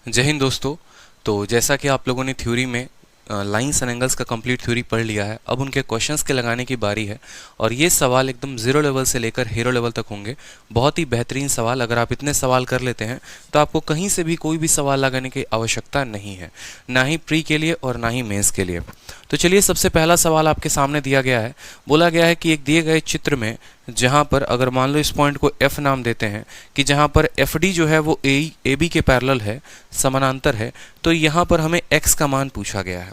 जय हिंद दोस्तों। तो जैसा कि आप लोगों ने थ्योरी में लाइंस एंड एंगल्स का कंप्लीट थ्योरी पढ़ लिया है, अब उनके क्वेश्चंस के लगाने की बारी है। और ये सवाल एकदम जीरो लेवल से लेकर हीरो लेवल तक होंगे। बहुत ही बेहतरीन सवाल। अगर आप इतने सवाल कर लेते हैं तो आपको कहीं से भी कोई भी सवाल लगाने की आवश्यकता नहीं है, ना ही प्री के लिए और ना ही मेंस के लिए। तो चलिए, सबसे पहला सवाल आपके सामने दिया गया है। बोला गया है कि एक दिए गए चित्र में जहां पर अगर मान लो इस पॉइंट को F नाम देते हैं कि जहां पर FD जो है वो AB के पैरेलल है, समानांतर है, तो यहां पर हमें x का मान पूछा गया है।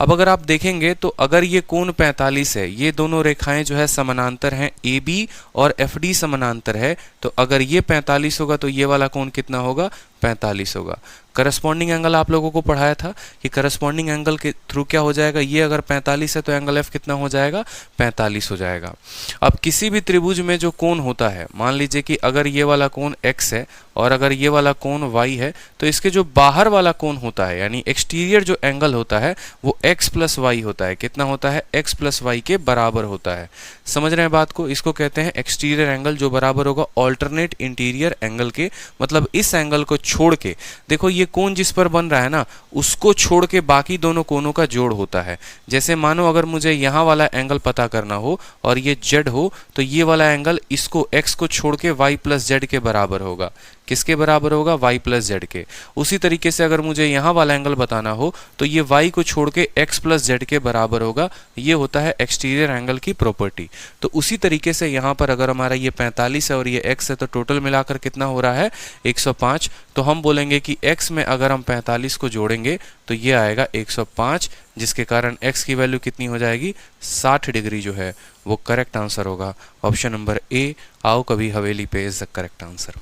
अब अगर आप देखेंगे तो अगर ये कोण 45 है, ये दोनों रेखाएं जो है समानांतर हैं, AB और FD समानांतर है, तो अगर ये 45 होगा तो ये वाला कोण कितना होगा? 45 होगा। करस्पॉन्डिंग एंगल आप लोगों को पढ़ाया था कि करस्पॉन्डिंग एंगल के थ्रू क्या हो जाएगा, ये अगर 45 है तो एंगल F कितना हो जाएगा? 45 हो जाएगा। अब किसी भी त्रिभुज में जो कोण होता है, मान लीजिए कि अगर ये वाला कोण x है और अगर ये वाला कोण y है, तो इसके जो बाहर वाला कोण होता है यानी एक्सटीरियर जो एंगल होता है वो x प्लस वाई होता है। कितना होता है? x प्लस वाई के बराबर होता है। समझ रहे हैं बात को? इसको कहते हैं एक्सटीरियर एंगल, जो बराबर होगा ऑल्टरनेट इंटीरियर एंगल के। मतलब इस एंगल को छोड़ के, देखो ये कोण जिस पर बन रहा है ना, उसको छोड़ के बाकी दोनों कोणों का जोड़ होता है। जैसे मानो अगर मुझे यहाँ वाला एंगल पता करना हो और ये z हो, तो ये वाला एंगल इसको x को छोड़ के y प्लस जेड के बराबर होगा। किसके बराबर होगा? y प्लस जेड के। उसी तरीके से अगर मुझे यहाँ वाला एंगल बताना हो तो ये y को छोड़ के x प्लस जेड के बराबर होगा। ये होता है एक्सटीरियर एंगल की प्रॉपर्टी। तो उसी तरीके से यहाँ पर अगर हमारा ये 45 है और ये x है, तो टोटल मिलाकर कितना हो रहा है? 105। तो हम बोलेंगे कि x में अगर हम 45 को जोड़ेंगे तो ये आएगा 105, जिसके कारण x की वैल्यू कितनी हो जाएगी? 60 डिग्री जो है वो करेक्ट आंसर होगा। ऑप्शन नंबर ए, आओ कभी हवेली पे, इज द करेक्ट आंसर।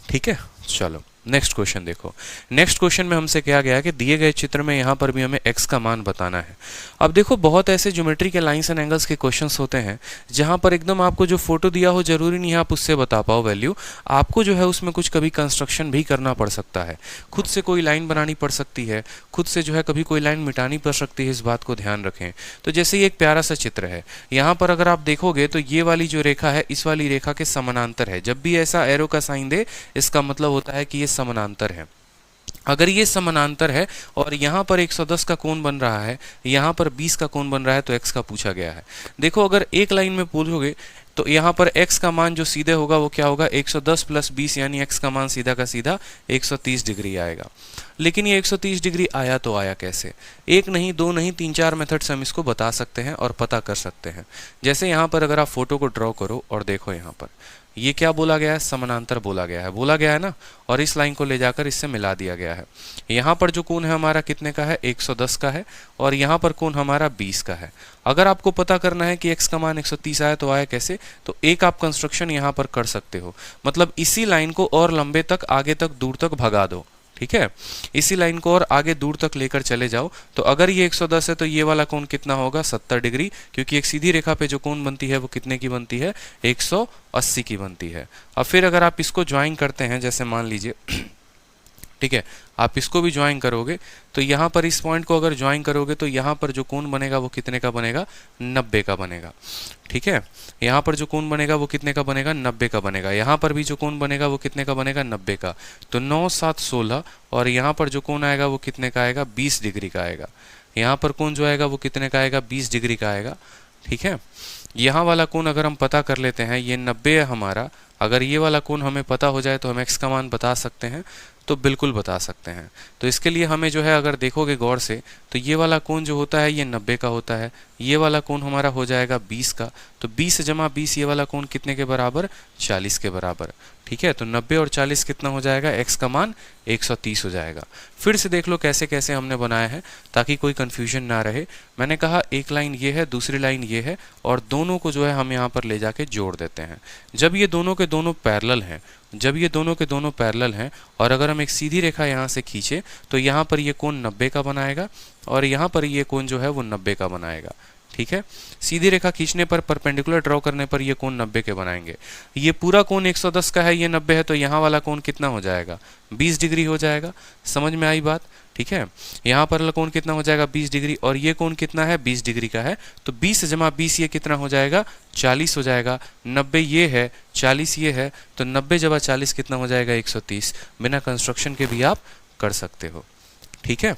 ठीक है, चलो नेक्स्ट क्वेश्चन देखो। नेक्स्ट क्वेश्चन में हमसे कहा गया है कि दिए गए चित्र में यहाँ पर भी हमें x का मान बताना है। अब देखो, बहुत ऐसे ज्योमेट्री के लाइंस एंड एंगल्स के क्वेश्चंस होते हैं जहाँ पर एकदम आपको जो फोटो दिया हो जरूरी नहीं है आप उससे बता पाओ वैल्यू। आपको जो है उसमें कुछ कभी कंस्ट्रक्शन भी करना पड़ सकता है, खुद से कोई लाइन बनानी पड़ सकती है, खुद से जो है कभी कोई लाइन मिटानी पड़ सकती है। इस बात को ध्यान रखें। तो जैसे ये एक प्यारा सा चित्र है, यहाँ पर अगर आप देखोगे तो ये वाली जो रेखा है इस वाली रेखा के समानांतर है। जब भी ऐसा एरो का साइन दे, इसका मतलब होता है कि ये समानांतर है। अगर ये समानांतर है और यहाँ पर 110 का कोण बन रहा है, यहाँ पर 20 का कोण बन रहा है, तो x का पूछा गया है। देखो, अगर एक लाइन में पूछोगे तो यहाँ पर x का मान जो सीधे होगा वो क्या होगा? 110 प्लस 20, यानी x का मान सीधा का सीधा 130 डिग्री आएगा। लेकिन ये 130 डिग्री आया तो आया कैसे? एक नहीं, दो नहीं, तीन चार मेथड से हम इसको बता सकते हैं और पता कर सकते हैं। जैसे यहाँ पर अगर आप फोटो को ड्रॉ करो और देखो, यहाँ पर ये क्या बोला गया है? समानांतर बोला गया है ना, और इस लाइन को ले जाकर इससे मिला दिया गया है। यहाँ पर जो कोण है हमारा कितने का है? 110 का है, और यहाँ पर कोण हमारा 20 का है। अगर आपको पता करना है कि x का मान 130 आया तो आया कैसे, तो एक आप कंस्ट्रक्शन यहाँ पर कर सकते हो। मतलब इसी लाइन को और लंबे तक, आगे तक, दूर तक भगा दो। ठीक है, इसी लाइन को और आगे दूर तक लेकर चले जाओ। तो अगर ये 110 है तो ये वाला कोण कितना होगा? 70 डिग्री, क्योंकि एक सीधी रेखा पे जो कोण बनती है वो कितने की बनती है? 180 की बनती है। अब फिर अगर आप इसको ज्वाइन करते हैं, जैसे मान लीजिए ठीक है, आप इसको भी ज्वाइन करोगे तो यहाँ पर इस पॉइंट को अगर ज्वाइन करोगे तो यहाँ पर जो कोण बनेगा वो कितने का बनेगा? 90 का बनेगा। ठीक है, यहाँ पर जो कोण बनेगा वो कितने का बनेगा? 90 का बनेगा। यहाँ पर भी जो कोण बनेगा वो कितने का बनेगा? 90 का। तो 9, 7, 16, और यहाँ पर जो कोण आएगा वो कितने का आएगा? 20 डिग्री का आएगा। यहाँ पर कोण जो आएगा वो कितने का आएगा? 20 डिग्री का आएगा। ठीक है, यहाँ वाला कोण अगर हम पता कर लेते हैं, ये 90 है हमारा। अगर ये वाला कोण हमें पता हो जाए तो हम x का मान बता सकते हैं, तो बिल्कुल बता सकते हैं। तो इसके लिए हमें जो है, अगर देखोगे गौर से, तो ये वाला कोण जो होता है ये 90 का होता है। ये वाला कोण हमारा हो जाएगा 20 का। तो 20 जमा 20, ये वाला कोण कितने के बराबर? 40 के बराबर। ठीक है, तो 90 और 40 कितना हो जाएगा? x का मान 130 हो जाएगा। फिर से देख लो कैसे कैसे हमने बनाया है, ताकि कोई कंफ्यूजन ना रहे। मैंने कहा एक लाइन ये है, दूसरी लाइन ये है, और दोनों को जो है हम यहाँ पर ले जाके जोड़ देते हैं। जब ये दोनों के दोनों पैरेलल हैं, और अगर हम एक सीधी रेखा यहाँ से खींचे तो यहाँ पर ये कोण 90 का बनाएगा और यहाँ पर ये कोण जो है वो 90 का बनाएगा। ठीक है, सीधी रेखा खींचने पर, परपेंडिकुलर ड्रॉ करने पर ये कोण 90 के बनाएंगे। ये पूरा कोण 110 का है, ये 90 है, तो यहाँ वाला कोण कितना हो जाएगा? 20 डिग्री हो जाएगा। समझ में आई बात? ठीक है, यहाँ पर कोण कितना हो जाएगा? 20 डिग्री, और ये कोण कितना है? 20 डिग्री का है। तो 20 जमा 20 ये कितना हो जाएगा? 40 हो जाएगा। 90 ये है, 40 ये है, तो 90 जमा 40 कितना हो जाएगा? 130। बिना कंस्ट्रक्शन के भी आप कर सकते हो। ठीक है,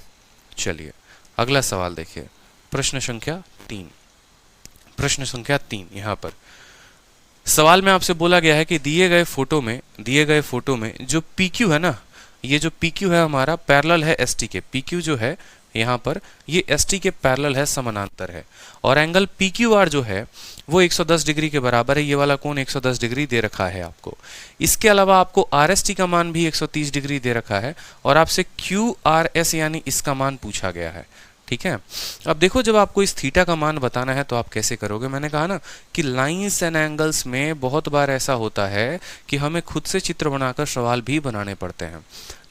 चलिए अगला सवाल देखिए, प्रश्न संख्या 3। प्रश्न संख्या 3 यहाँ पर सवाल में आपसे बोला गया है कि दिए गए फोटो में जो PQ है ना, ये जो PQ है हमारा पैरेलल है ST के। PQ जो है यहाँ पर ये ST के पैरेलल है, समानांतर है, और एंगल PQR जो है वो 110 डिग्री के बराबर है। ये वाला कोण 110 डिग्री दे रखा है आपको। इसके अलावा आपको RST का मान भी 130 डिग्री दे रखा है, और आपसे QRS यानी इसका मान पूछा गया है। ठीक है, अब देखो जब आपको इस थीटा का मान बताना है तो आप कैसे करोगे। मैंने कहा ना कि लाइंस एंड एंगल्स में बहुत बार ऐसा होता है कि हमें खुद से चित्र बनाकर सवाल भी बनाने पड़ते हैं।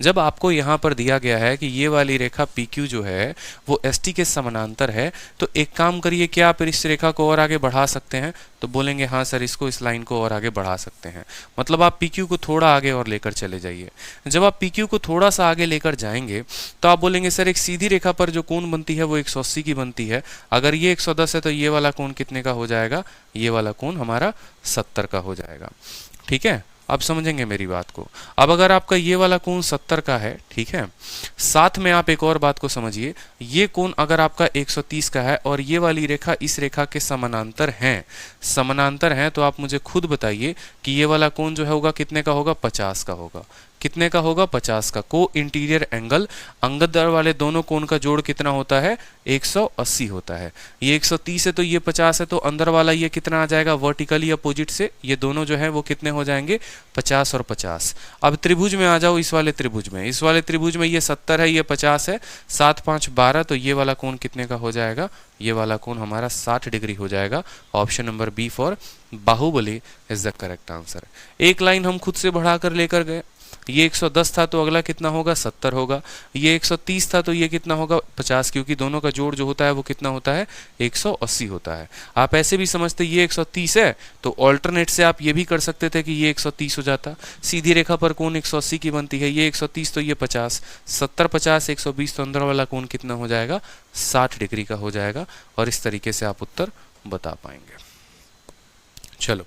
जब आपको यहाँ पर दिया गया है कि ये वाली रेखा PQ जो है वो ST के समानांतर है, तो एक काम करिए, क्या आप इस रेखा को और आगे बढ़ा सकते हैं? तो बोलेंगे हाँ सर, इसको, इस लाइन को और आगे बढ़ा सकते हैं। मतलब आप PQ को थोड़ा आगे और लेकर चले जाइए। जब आप PQ को थोड़ा सा आगे लेकर जाएंगे तो आप बोलेंगे सर एक सीधी रेखा पर जो कोण बनती है वो 180 की बनती है। अगर ये 110 है तो ये वाला कोण कितने का हो जाएगा? ये वाला कोण हमारा 70 का हो जाएगा। ठीक है, अब समझेंगे मेरी बात को। अब अगर आपका ये वाला कोण 70 का है, ठीक है, साथ में आप एक और बात को समझिए, ये कोण अगर आपका 130 का है और ये वाली रेखा इस रेखा के समानांतर हैं, तो आप मुझे खुद बताइए कि ये वाला कोण जो है होगा कितने का होगा? 50 का होगा। कितने का होगा? 50 का। को इंटीरियर एंगल, अंगदर वाले दोनों कोण का जोड़ कितना होता है? 180 होता है। ये 130 है तो ये 50 है, तो अंदर वाला ये कितना आ जाएगा? वर्टिकली अपोजिट से ये दोनों जो है वो कितने हो जाएंगे? 50 और 50। अब त्रिभुज में आ जाओ, इस वाले त्रिभुज में ये 70 है, ये 50 है, 7 5 12, तो ये वाला कोण कितने का हो जाएगा? ये वाला कोण हमारा 60 डिग्री हो जाएगा। Option number B for Baahubali is the correct answer. एक लाइन हम खुद से बढ़ाकर लेकर गए, ये 110 था तो अगला कितना होगा? 70 होगा। ये 130 था तो ये कितना होगा? 50, क्योंकि दोनों का जोड़ जो होता है वो कितना होता है? 180 होता है। आप ऐसे भी समझते ये 130 है तो ऑल्टरनेट से आप ये भी कर सकते थे कि ये 130 हो जाता। सीधी रेखा पर कोण 180 की बनती है, ये 130 तो ये 50, 70 50 120, तो अंदर वाला कोण कितना हो जाएगा? 60 डिग्री का हो जाएगा। और इस तरीके से आप उत्तर बता पाएंगे। चलो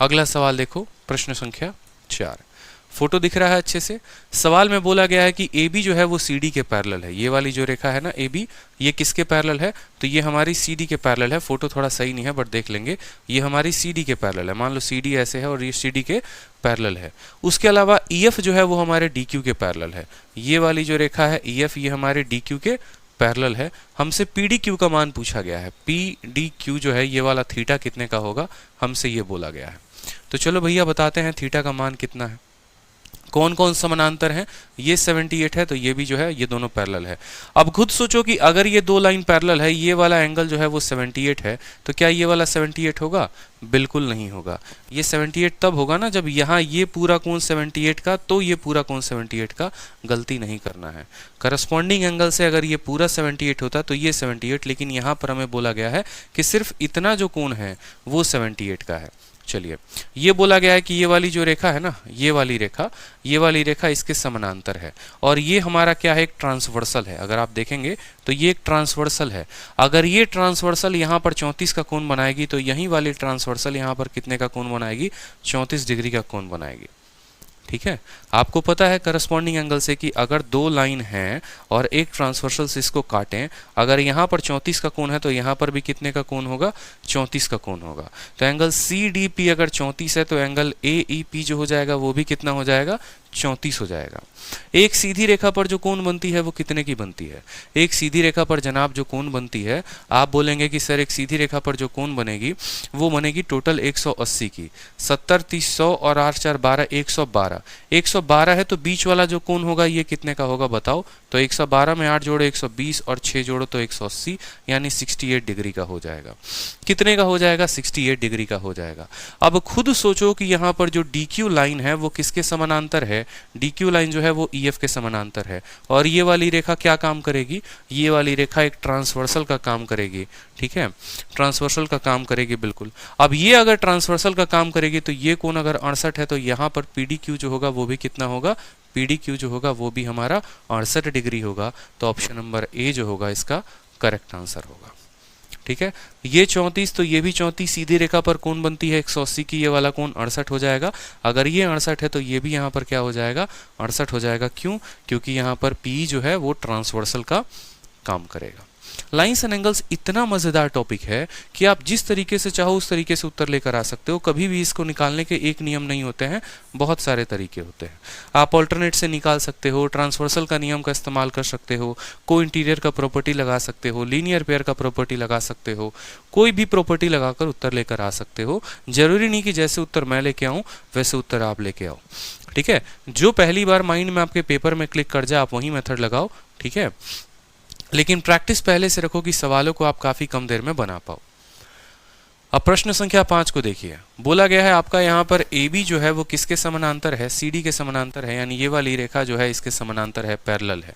अगला सवाल देखो, प्रश्न संख्या 4। फोटो दिख रहा है अच्छे से। सवाल में बोला गया है कि AB जो है वो CD के पैरेलल है। ये वाली जो रेखा है ना AB, ये किसके पैरेलल है? तो ये हमारी CD के पैरेलल है। फोटो थोड़ा सही नहीं है बट देख लेंगे। ये हमारी CD के पैरेलल है। मान लो CD ऐसे है और ये CD के पैरेलल है। उसके अलावा EF जो है वो हमारे DQ के पैरेलल है। ये वाली जो रेखा है EF, ये हमारे DQ के पैरेलल है। हमसे PDQ का मान पूछा गया है। PDQ जो है ये वाला थीटा कितने का होगा, हमसे ये बोला गया है। तो चलो भैया बताते हैं थीटा का मान कितना है। कौन कौन समानांतर हैं? ये 78 है तो ये भी जो है ये दोनों पैरेलल है। अब खुद सोचो कि अगर ये दो लाइन पैरेलल है, ये वाला एंगल जो है वो 78 है, तो क्या ये वाला 78 होगा? बिल्कुल नहीं होगा। ये 78 तब होगा ना जब यहाँ ये पूरा कोण 78 का, तो ये पूरा कोण 78 का। गलती नहीं करना है। करस्पॉन्डिंग एंगल से अगर ये पूरा 78 होता तो ये 78, लेकिन यहाँ पर हमें बोला गया है कि सिर्फ इतना जो कोण है वो 78 का है। चलिए, ये बोला गया है कि ये वाली जो रेखा है ना, ये वाली रेखा इसके समानांतर है, और ये हमारा क्या है? एक ट्रांसवर्सल है। अगर आप देखेंगे तो ये एक ट्रांसवर्सल है। अगर ये ट्रांसवर्सल यहाँ पर 34 का कोण बनाएगी तो यही वाली ट्रांसवर्सल यहाँ पर कितने का कोण बनाएगी? 34 डिग्री का कोण बनाएगी। ठीक है, आपको पता है करस्पॉन्डिंग एंगल से कि अगर दो लाइन हैं और एक ट्रांसवर्सल से इसको काटें, अगर यहाँ पर 34 का कोण है तो यहाँ पर भी कितने का कोण होगा? 34 का कोण होगा। तो एंगल CDP अगर 34 है तो एंगल AEP जो हो जाएगा वो भी कितना हो जाएगा? 34 हो जाएगा। एक सीधी रेखा पर जो कोण बनती है वो कितने की बनती है? एक सीधी रेखा पर जनाब जो कोण बनती है, आप बोलेंगे कि सर एक सीधी रेखा पर जो कोण बनेगी वो बनेगी टोटल 180 की। 70 30 100 और 8 4 12 112। 112 है तो बीच वाला जो कोण होगा ये कितने का होगा बताओ? तो 112 में 8 जोड़ो 120 और 6 जोड़ो तो 180, यानी 68 डिग्री का हो जाएगा। कितने का हो जाएगा? 68 डिग्री का हो जाएगा। अब खुद सोचो कि यहाँ पर जो DQ लाइन है वो किसके समानांतर है? DQ लाइन जो है वो EF के समानांतर है। और ये वाली रेखा क्या काम करेगी? ये वाली रेखा एक ट्रांसवर्सल का काम करेगी। ठीक है, ट्रांसवर्सल का काम करेगी बिल्कुल। अब ये अगर ट्रांसवर्सल का काम करेगी तो ये कोण अगर 68 है तो यहाँ पर PDQ जो होगा वो भी कितना होगा? PDQ जो होगा वो भी हमारा 68 डिग्री होगा। तो ऑप्शन नंबर ए जो होगा इसका करेक्ट आंसर होगा। ठीक है, ये 34 तो ये भी 34, सीधी रेखा पर कोण बनती है 180 की, ये वाला कोण 68 हो जाएगा। अगर ये 68 है तो ये भी यहाँ पर क्या हो जाएगा, 68 हो जाएगा। क्यों? क्योंकि यहाँ पर P जो है वो ट्रांसवर्सल का काम करेगा। लाइंस एंड एंगल्स इतना मजेदार टॉपिक है कि आप जिस तरीके से चाहो उस तरीके से उत्तर लेकर आ सकते हो। कभी भी इसको निकालने के एक नियम नहीं होते हैं, बहुत सारे तरीके होते हैं। आप ऑल्टरनेट से निकाल सकते हो, ट्रांसवर्सल का नियम का इस्तेमाल कर सकते हो, को इंटीरियर का प्रॉपर्टी लगा सकते हो, लीनियर पेयर का प्रॉपर्टी लगा सकते हो, कोई भी प्रॉपर्टी लगाकर उत्तर लेकर आ सकते हो। जरूरी नहीं कि जैसे उत्तर मैं लेके आऊँ वैसे उत्तर आप लेके आओ। ठीक है, जो पहली बार माइंड में आपके पेपर में क्लिक कर जाए आप वही मेथड लगाओ। ठीक है, लेकिन प्रैक्टिस पहले से रखो कि सवालों को आप काफी कम देर में बना पाओ। अब प्रश्न संख्या 5 को देखिए। बोला गया है आपका यहाँ पर AB जो है वो किसके समानांतर है, CD के समानांतर है, यानी ये वाली रेखा जो है इसके समानांतर है, पैरेलल है।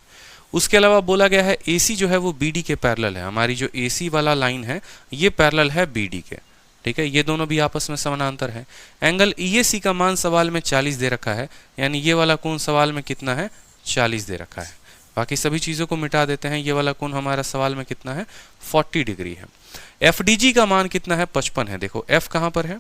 उसके अलावा बोला गया है AC जो है वो BD के पैरेलल है। हमारी जो AC वाला लाइन है ये पैरेलल है BD के। ठीक है, ये दोनों भी आपस में समानांतर है। एंगल EAC का मान सवाल में 40 दे रखा है, यानी ये वाला कोण सवाल में कितना है, 40 दे रखा है। बाकी सभी चीज़ों को मिटा देते हैं। ये वाला कोण हमारा सवाल में कितना है, 40 डिग्री है। FDG का मान कितना है, 55 है। देखो F कहाँ पर है,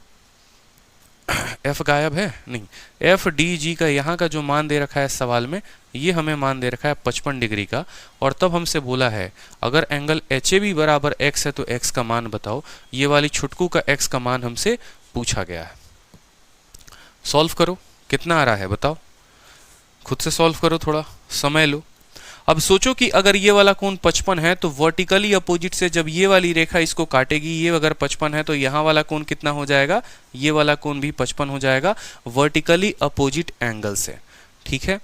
F गायब है नहीं। FDG का यहाँ का जो मान दे रखा है सवाल में, ये हमें मान दे रखा है 55 डिग्री का। और तब हमसे बोला है अगर एंगल HAB बराबर x है तो x का मान बताओ। ये वाली छुटकू का x का मान हमसे पूछा गया है। सॉल्व करो, कितना आ रहा है बताओ, खुद से सॉल्व करो, थोड़ा समय लो। अब सोचो कि अगर ये वाला कोण 55 है तो वर्टिकली अपोजिट से जब ये वाली रेखा इसको काटेगी, ये अगर 55 है तो यहाँ वाला कोण कितना हो जाएगा, ये वाला कोण भी 55 हो जाएगा वर्टिकली अपोजिट एंगल से। ठीक है,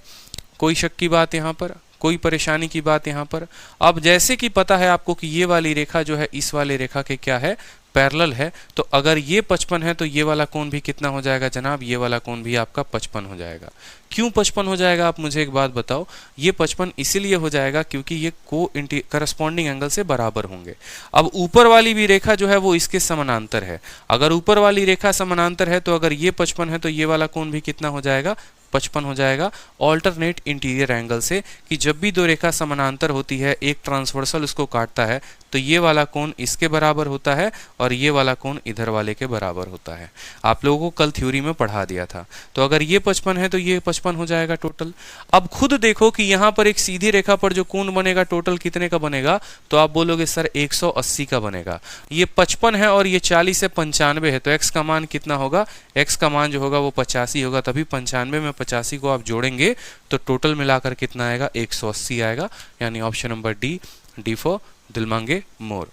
कोई शक की बात यहाँ पर, कोई परेशानी की बात यहाँ पर? अब जैसे कि पता है आपको कि ये वाली रेखा जो है इस वाली रेखा के क्या है, पैरेलल है, तो अगर ये 55 है तो ये वाला कोण भी कितना हो जाएगा जनाब, ये वाला कोण भी आपका 55 हो जाएगा। क्यों 55 हो जाएगा, आप मुझे एक बात बताओ। ये 55 इसीलिए हो जाएगा क्योंकि ये करस्पॉन्डिंग एंगल से बराबर होंगे। अब ऊपर वाली भी रेखा जो है वो इसके समानांतर है। अगर ऊपर वाली रेखा समानांतर है तो अगर ये 55 है तो ये वाला कोण भी कितना हो जाएगा, 55 हो जाएगा। ऑल्टरनेट इंटीरियर एंगल से कि जब भी दो रेखा समानांतर होती है, एक ट्रांसवर्सल उसको काटता है, तो ये वाला कोण इसके बराबर होता है और ये वाला कोण इधर वाले के बराबर होता है। आप लोगों को कल थ्योरी में पढ़ा दिया था। तो अगर ये 55 है तो ये 55 हो जाएगा टोटल। अब खुद देखो कि यहाँ पर एक सीधी रेखा पर जो कोण बनेगा टोटल कितने का बनेगा, तो आप बोलोगे सर 180 का बनेगा। ये 55 है और ये 40 से 95 है, तो x का मान कितना होगा, x का मान जो होगा वो 85 होगा। तभी 95 में 85 को आप जोड़ेंगे तो टोटल मिलाकर कितना आएगा, 180 आएगा। यानी ऑप्शन नंबर डी फॉर दिल मांगे मोर।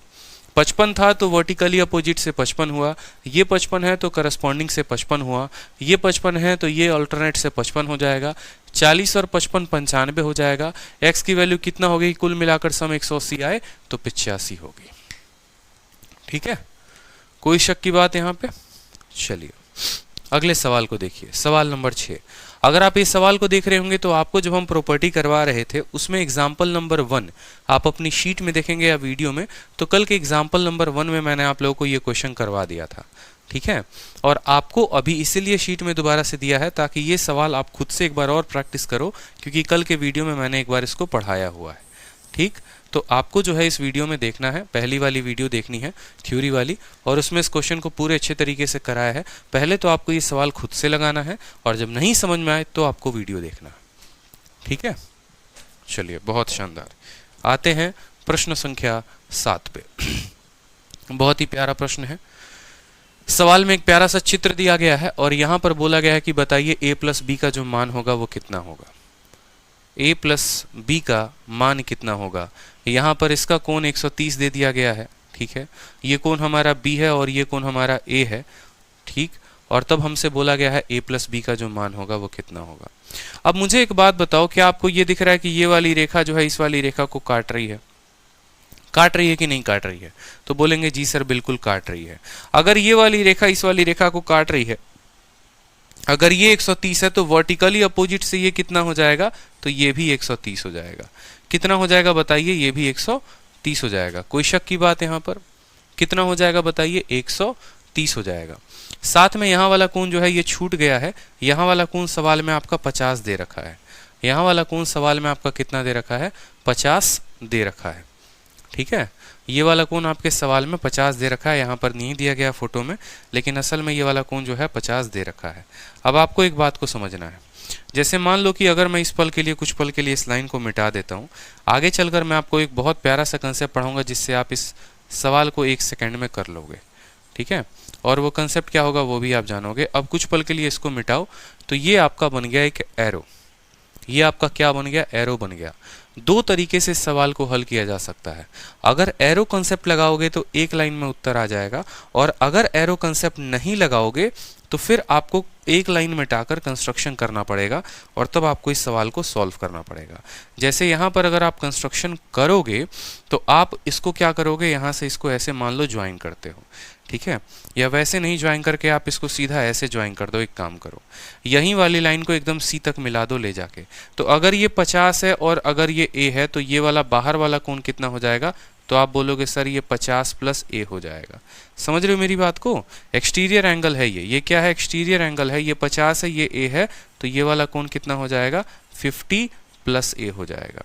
55 था तो वर्टिकली अपोजिट से 55 हुआ, ये 55 है तो करस्पॉन्डिंग से 55 हुआ, ये 55 है तो ये अल्टरनेट से 55 हो जाएगा। 40 और 55 95 हो जाएगा। x की वैल्यू कितना हो गई, कुल मिलाकर सम 180 आए तो 85 होगी। ठीक है, कोई शक की बात यहाँ पे? चलिए अगले सवाल को देखिए, सवाल नंबर 6। अगर आप इस सवाल को देख रहे होंगे तो आपको जब हम प्रॉपर्टी करवा रहे थे उसमें एग्जाम्पल नंबर 1 आप अपनी शीट में देखेंगे या वीडियो में, तो कल के एग्जाम्पल नंबर 1 में मैंने आप लोगों को ये क्वेश्चन करवा दिया था। ठीक है, और आपको अभी इसीलिए शीट में दोबारा से दिया है ताकि ये सवाल आप खुद से एक बार और प्रैक्टिस करो, क्योंकि कल के वीडियो में मैंने एक बार इसको पढ़ाया हुआ है। ठीक, तो आपको जो है इस वीडियो में देखना है, पहली वाली वीडियो देखनी है थ्योरी वाली, और उसमें इस क्वेश्चन को पूरे अच्छे तरीके से कराया है। पहले तो आपको ये सवाल खुद से लगाना है और जब नहीं समझ में आए तो आपको वीडियो देखना है। ठीक है, चलिए बहुत शानदार। आते हैं प्रश्न संख्या 7 पे। बहुत ही प्यारा प्रश्न है। सवाल में एक प्यारा सा चित्र दिया गया है और यहाँ पर बोला गया है कि बताइए a प्लस बी का जो मान होगा वो कितना होगा। a प्लस बी का मान कितना होगा। यहाँ पर इसका कोण 130 दे दिया गया है। ठीक है, ये कोण हमारा b है और ये कोण हमारा a है। ठीक, और तब हमसे बोला गया है a प्लस बी का जो मान होगा वो कितना होगा। अब मुझे एक बात बताओ, क्या आपको ये दिख रहा है कि ये वाली रेखा जो है इस वाली रेखा को काट रही है? काट रही है कि नहीं काट रही है? तो बोलेंगे जी सर बिल्कुल काट रही है। अगर ये वाली रेखा इस वाली रेखा को काट रही है, अगर ये 130 है तो वर्टिकली अपोजिट से ये कितना हो जाएगा, तो ये भी 130 हो जाएगा। कितना हो जाएगा बताइए, ये भी 130 हो जाएगा। कोई शक की बात यहाँ पर? कितना हो जाएगा बताइए, 130 हो जाएगा। साथ में यहाँ वाला कोण जो है ये छूट गया है। यहाँ वाला कोण सवाल में आपका 50 दे रखा है। यहाँ वाला कोण सवाल में आपका कितना दे रखा है, 50 दे रखा है। ठीक है, ये वाला कोण आपके सवाल में 50 दे रखा है, यहाँ पर नहीं दिया गया फोटो में, लेकिन असल में ये वाला कोण जो है 50 दे रखा है। अब आपको एक बात को समझना है, जैसे मान लो कि अगर मैं इस पल के लिए कुछ पल के लिए इस लाइन को मिटा देता हूँ, आगे चलकर मैं आपको एक बहुत प्यारा सा कंसेप्ट पढ़ाऊंगा जिससे आप इस सवाल को 1 सेकेंड में कर लोगे। ठीक है, और वो कंसेप्ट क्या होगा वो भी आप जानोगे। अब कुछ पल के लिए इसको मिटाओ, तो ये आपका बन गया एक एरो। ये आपका क्या बन गया? एरो बन गया। दो तरीके से इस सवाल को हल किया जा सकता है। अगर एरो कंसेप्ट लगाओगे तो एक लाइन में उत्तर आ जाएगा, और अगर एरो कंसेप्ट नहीं लगाओगे तो फिर आपको एक लाइन में टाकर कंस्ट्रक्शन करना पड़ेगा, और तब आपको इस सवाल को सॉल्व करना पड़ेगा। जैसे यहाँ पर अगर आप कंस्ट्रक्शन करोगे तो आप इसको क्या करोगे, यहाँ से इसको ऐसे मान लो ज्वाइन करते हो, ठीक है, या वैसे नहीं ज्वाइन करके आप इसको सीधा ऐसे ज्वाइन कर दो। एक काम करो, यहीं वाली लाइन को एकदम सी तक मिला दो ले जाके। तो अगर ये 50 है और अगर ये ए है तो ये वाला बाहर वाला कोण कितना हो जाएगा? तो आप बोलोगे सर ये 50 प्लस ए हो जाएगा। समझ रहे हो मेरी बात को? एक्सटीरियर एंगल है ये क्या है? एक्सटीरियर एंगल है। ये 50 है, ये ए है, तो ये वाला कोण कितना हो जाएगा? 50 प्लस ए हो जाएगा।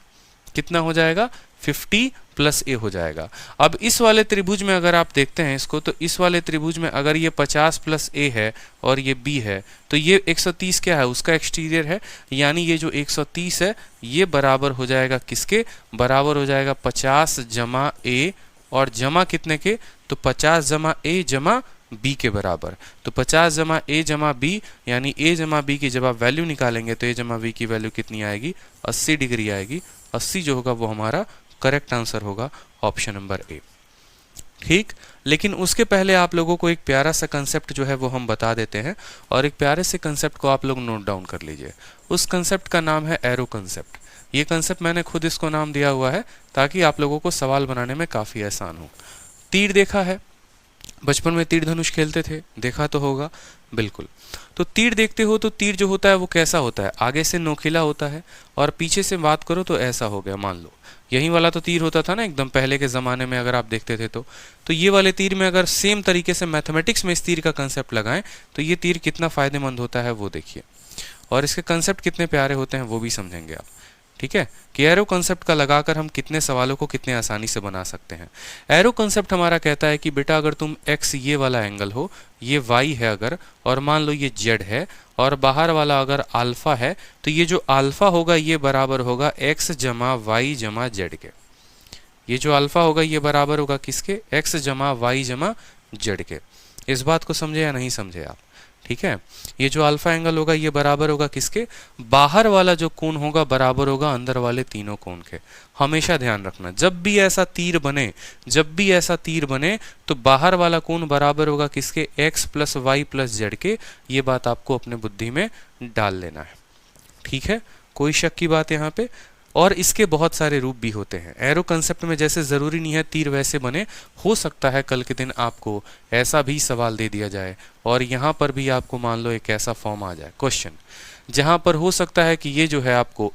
कितना हो जाएगा? 50 प्लस ए हो जाएगा। अब इस वाले त्रिभुज में अगर आप देखते हैं इसको, तो इस वाले त्रिभुज में अगर ये 50 प्लस ए है और ये बी है, तो ये 130 क्या है? उसका एक्सटीरियर है। यानी ये जो 130 है ये बराबर हो जाएगा किसके? बराबर हो जाएगा 50 जमा ए, और जमा कितने के? तो 50 जमा ए जमा बी के बराबर। तो 50 जमा ए जमा बी, यानी ए जमा बी की जब आप वैल्यू निकालेंगे तो ए जमा बी की वैल्यू कितनी आएगी? 80 डिग्री आएगी। 80 जो होगा वो हमारा करेक्ट आंसर होगा, ऑप्शन नंबर ए। ठीक, लेकिन उसके पहले आप लोगों को एक प्यारा सा कंसेप्ट जो है वो हम बता देते हैं, और एक प्यारे से कंसेप्ट को आप लोग नोट डाउन कर लीजिए। उस कंसेप्ट का नाम है एरो कंसेप्ट। ये कंसेप्ट मैंने खुद इसको नाम दिया हुआ है ताकि आप लोगों को सवाल बनाने में काफ़ी आसान हो। तीर देखा है, बचपन में तीर धनुष खेलते थे, देखा तो होगा, बिल्कुल। तो तीर देखते हो तो तीर जो होता है वो कैसा होता है? आगे से नोकीला होता है, और पीछे से बात करो तो ऐसा हो गया। मान लो यही वाला तो तीर होता था ना एकदम पहले के ज़माने में, अगर आप देखते थे तो ये वाले तीर में अगर सेम तरीके से मैथमेटिक्स में इस तीर का कंसेप्ट लगाएं तो ये तीर कितना फ़ायदेमंद होता है वो देखिए, और इसके कंसेप्ट कितने प्यारे होते हैं वो भी समझेंगे आप। ठीक है, कि एरो कंसेप्ट का लगाकर हम कितने सवालों को कितने आसानी से बना सकते हैं। एरो कंसेप्ट हमारा कहता है कि बेटा अगर तुम x ये वाला एंगल हो, ये y है अगर, और मान लो ये z है, और बाहर वाला अगर अल्फा है, तो ये जो अल्फा होगा ये बराबर होगा x जमा y जमा z के। ये जो अल्फा होगा ये बराबर होगा किसके? x जमा y जमा z के। इस बात को समझे या नहीं समझे आप? ठीक है, ये जो अल्फा एंगल होगा ये बराबर होगा किसके? बाहर वाला जो कोण होगा बराबर होगा अंदर वाले तीनों कोण के। हमेशा ध्यान रखना, जब भी ऐसा तीर बने तो बाहर वाला कोण बराबर होगा किसके? x plus Y plus Z के। ये बात आपको अपने बुद्धि में डाल लेना है। ठीक है, कोई शक की बात यहाँ पे? और इसके बहुत सारे रूप भी होते हैं। एरो कंसेप्ट में जैसे ज़रूरी नहीं है तीर वैसे बने, हो सकता है कल के दिन आपको ऐसा भी सवाल दे दिया जाए और यहाँ पर भी आपको मान लो एक ऐसा फॉर्म आ जाए क्वेश्चन, जहाँ पर हो सकता है कि ये जो है आपको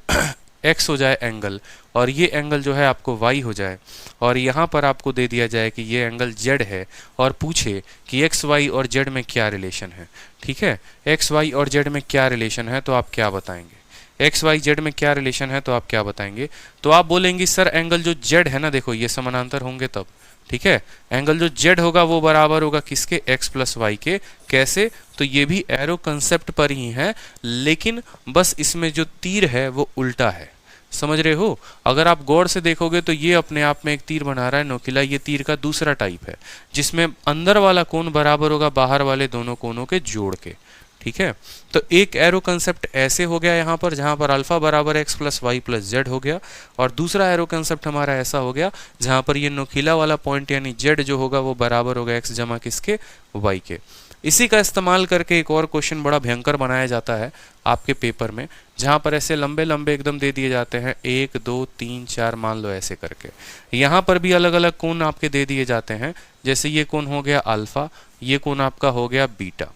x हो जाए एंगल, और ये एंगल जो है आपको y हो जाए, और यहाँ पर आपको दे दिया जाए कि ये एंगल z है, और पूछे कि x, y और z में क्या रिलेशन है। ठीक है, x, y और z में क्या रिलेशन है, तो आप क्या बताएंगे? एक्स वाई जेड में क्या रिलेशन है तो आप क्या बताएंगे? तो आप बोलेंगे सर एंगल जो जेड है ना, देखो ये समानांतर होंगे तब। ठीक है, एंगल जो जेड होगा वो बराबर होगा किसके? एक्स प्लस वाई के। कैसे? तो ये भी एरो कंसेप्ट पर ही है, लेकिन बस इसमें जो तीर है वो उल्टा है। समझ रहे हो? अगर आप गौर से देखोगे तो ये अपने आप में एक तीर बना रहा है नोकीला, ये तीर का दूसरा टाइप है जिसमें अंदर वाला कोण बराबर होगा बाहर वाले दोनों कोणों के जोड़ के। ठीक है, तो एक एरो कंसेप्ट ऐसे हो गया यहाँ पर, जहाँ पर अल्फा बराबर X plus Y plus Z हो गया, और दूसरा एरो कंसेप्ट हमारा ऐसा हो गया जहाँ पर ये नोकीला वाला पॉइंट यानी जेड जो होगा वो बराबर होगा एक्स जमा किसके? वाई के। इसी का इस्तेमाल करके एक और क्वेश्चन बड़ा भयंकर बनाया जाता है आपके पेपर में, जहाँ पर ऐसे लंबे लंबे एकदम दे दिए जाते हैं 1 2 3 4 मान लो ऐसे करके। यहाँ पर भी अलग अलग कोण आपके दे दिए जाते हैं, जैसे ये कोण हो गया अल्फा, ये कोण आपका हो गया बीटा।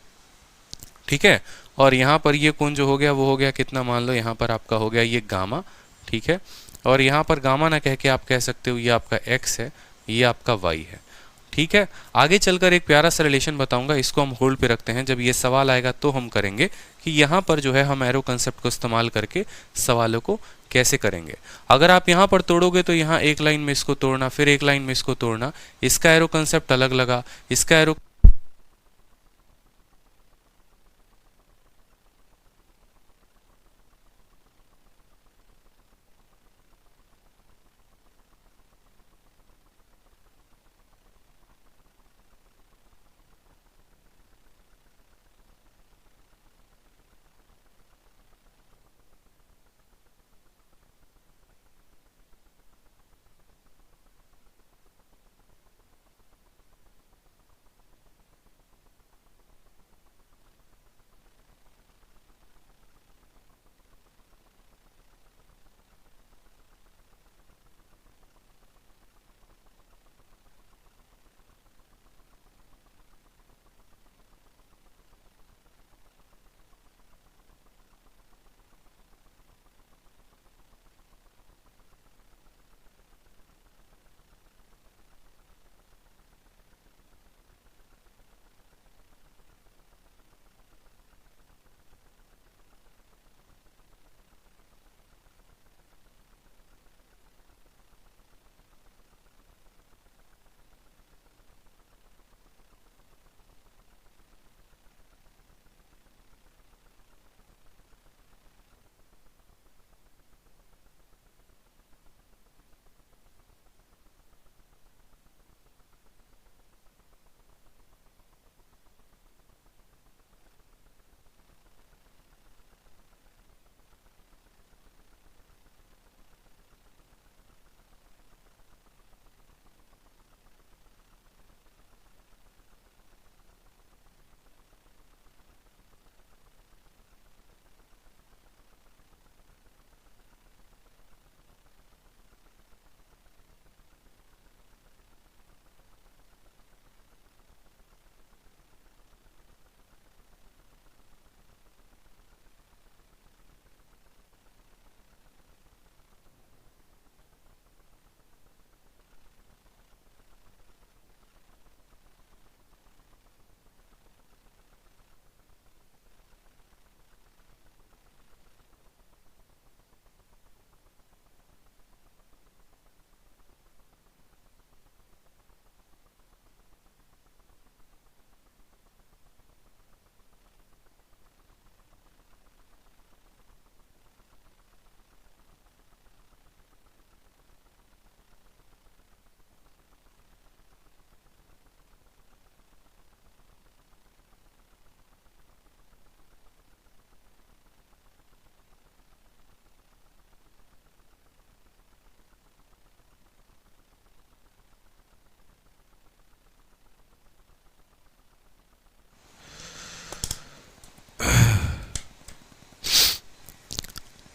ठीक है, और यहाँ पर ये कोण जो हो गया वो हो गया कितना? मान लो यहाँ पर आपका हो गया ये गामा। ठीक है, और यहाँ पर गामा ना कह के आप कह सकते हो ये आपका x है, ये आपका y है। ठीक है, आगे चलकर एक प्यारा सा रिलेशन बताऊंगा, इसको हम होल्ड पे रखते हैं, जब ये सवाल आएगा तो हम करेंगे कि यहाँ पर जो है हम एरो कंसेप्ट को इस्तेमाल करके सवालों को कैसे करेंगे। अगर आप यहाँ पर तोड़ोगे तो यहाँ एक लाइन में इसको तोड़ना, फिर एक लाइन में इसको तोड़ना, इसका एरो कंसेप्ट अलग लगा, इसका एरो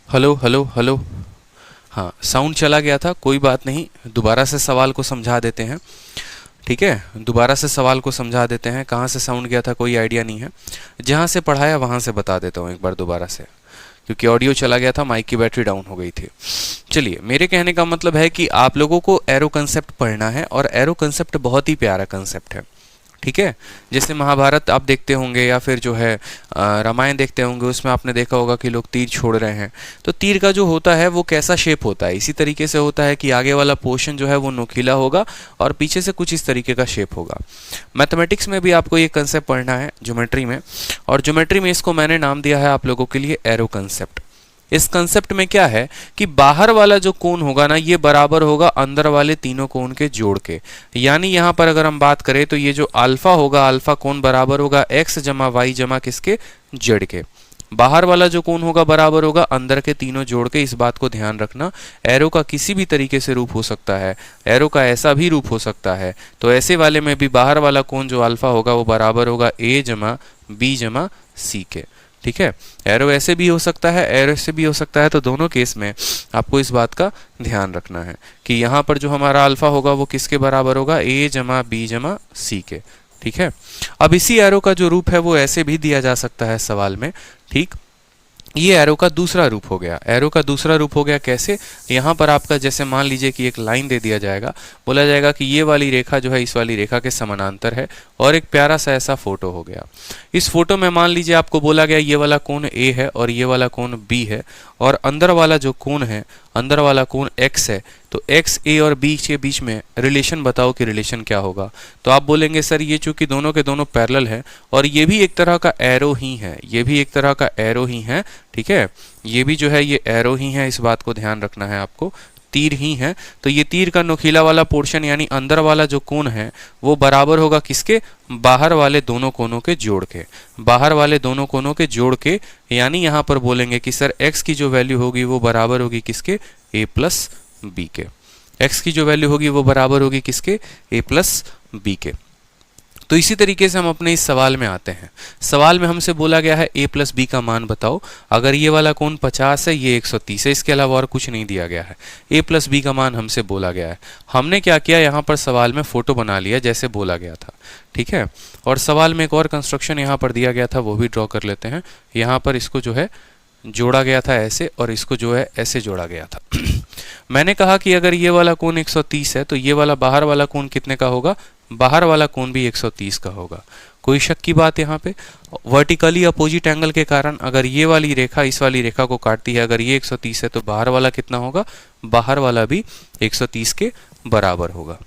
हेलो हेलो हेलो, हाँ साउंड चला गया था, कोई बात नहीं, दोबारा से सवाल को समझा देते हैं। ठीक है, दोबारा से सवाल को समझा देते हैं, कहाँ से साउंड गया था कोई आइडिया नहीं है, जहाँ से पढ़ाया वहाँ से बता देता हूँ एक बार दोबारा से, क्योंकि ऑडियो चला गया था, माइक की बैटरी डाउन हो गई थी। चलिए, मेरे कहने का मतलब है कि आप लोगों को एरो कंसेप्ट पढ़ना है, और एरो कंसेप्ट बहुत ही प्यारा कंसेप्ट है। ठीक है, जैसे महाभारत आप देखते होंगे या फिर जो है रामायण देखते होंगे, उसमें आपने देखा होगा कि लोग तीर छोड़ रहे हैं, तो तीर का जो होता है वो कैसा शेप होता है, इसी तरीके से होता है कि आगे वाला पोर्शन जो है वो नुकीला होगा और पीछे से कुछ इस तरीके का शेप होगा। मैथमेटिक्स में भी आपको ये कंसेप्ट पढ़ना है, ज्योमेट्री में, और ज्योमेट्री में इसको मैंने नाम दिया है आप लोगों के लिए एरो कंसेप्ट। इस कंसेप्ट में क्या है कि बाहर वाला जो कोण होगा ना, ये बराबर होगा अंदर वाले तीनों कोण के जोड़ के। यानी यहाँ पर अगर हम बात करें तो ये जो अल्फा होगा, अल्फा कोण बराबर होगा x जमा वाई जमा किसके, जेड के। बाहर वाला जो कोण होगा बराबर होगा अंदर के तीनों जोड़ के। इस बात को ध्यान रखना। एरो का किसी भी तरीके से रूप हो सकता है, एरो का ऐसा भी रूप हो सकता है, तो ऐसे वाले में भी बाहर वाला कोण जो अल्फा होगा वो बराबर होगा a जमा b जमा c के। ठीक है, एरो ऐसे भी हो सकता है, एरो ऐसे भी हो सकता है, तो दोनों केस में आपको इस बात का ध्यान रखना है कि यहाँ पर जो हमारा अल्फा होगा वो किसके बराबर होगा, a जमा b जमा c के। ठीक है, अब इसी एरो का जो रूप है वो ऐसे भी दिया जा सकता है सवाल में। ठीक, ये एरो का दूसरा रूप हो गया। एरो का दूसरा रूप हो गया कैसे? यहाँ पर आपका जैसे मान लीजिए कि एक लाइन दे दिया जाएगा, बोला जाएगा कि ये वाली रेखा जो है इस वाली रेखा के समानांतर है, और एक प्यारा सा ऐसा फोटो हो गया। इस फोटो में मान लीजिए आपको बोला गया ये वाला कोण ए है और ये वाला कोण बी है, और अंदर वाला जो कोण है, अंदर वाला कोण एक्स है। तो एक्स ए और बी के बीच में रिलेशन बताओ कि रिलेशन क्या होगा। तो आप बोलेंगे सर ये चूंकि दोनों के दोनों पैरेलल है और ये भी एक तरह का एरो ही है, ये भी एक तरह का एरो ही है, ठीक है, ये भी जो है ये एरो ही है, इस बात को ध्यान रखना है आपको, तीर ही है। तो ये तीर का नुकीला वाला पोर्शन यानी अंदर वाला जो कोण है वो बराबर होगा किसके? बाहर वाले दोनों कोणों के जोड़ के, बाहर वाले दोनों कोणों के जोड़ के। यानी यहाँ पर बोलेंगे कि सर x की जो वैल्यू होगी वो बराबर होगी किसके? a प्लस बी के। x की जो वैल्यू होगी वो बराबर होगी किसके? a प्लस बी के। तो इसी तरीके से हम अपने इस सवाल में आते हैं। सवाल में हमसे बोला गया है a प्लस बी का मान बताओ। अगर ये वाला कोण 50 है, ये 130 है, इसके अलावा और कुछ नहीं दिया गया है। a प्लस बी का मान हमसे बोला गया है। हमने क्या किया, यहाँ पर सवाल में फोटो बना लिया जैसे बोला गया था, ठीक है। और सवाल में एक और कंस्ट्रक्शन यहाँ पर दिया गया था, वो भी ड्रॉ कर लेते हैं। यहाँ पर इसको जो है जोड़ा गया था ऐसे, और इसको जो है ऐसे जोड़ा गया था। मैंने कहा कि अगर ये वाला कोण 130 है तो ये वाला बाहर वाला कोण कितने का होगा? बाहर वाला कोण भी 130 का होगा। कोई शक की बात यहाँ पे? वर्टिकली अपोजिट एंगल के कारण अगर ये वाली रेखा इस वाली रेखा को काटती है, अगर ये 130 है तो बाहर वाला कितना होगा? बाहर वाला भी 130 के बराबर होगा,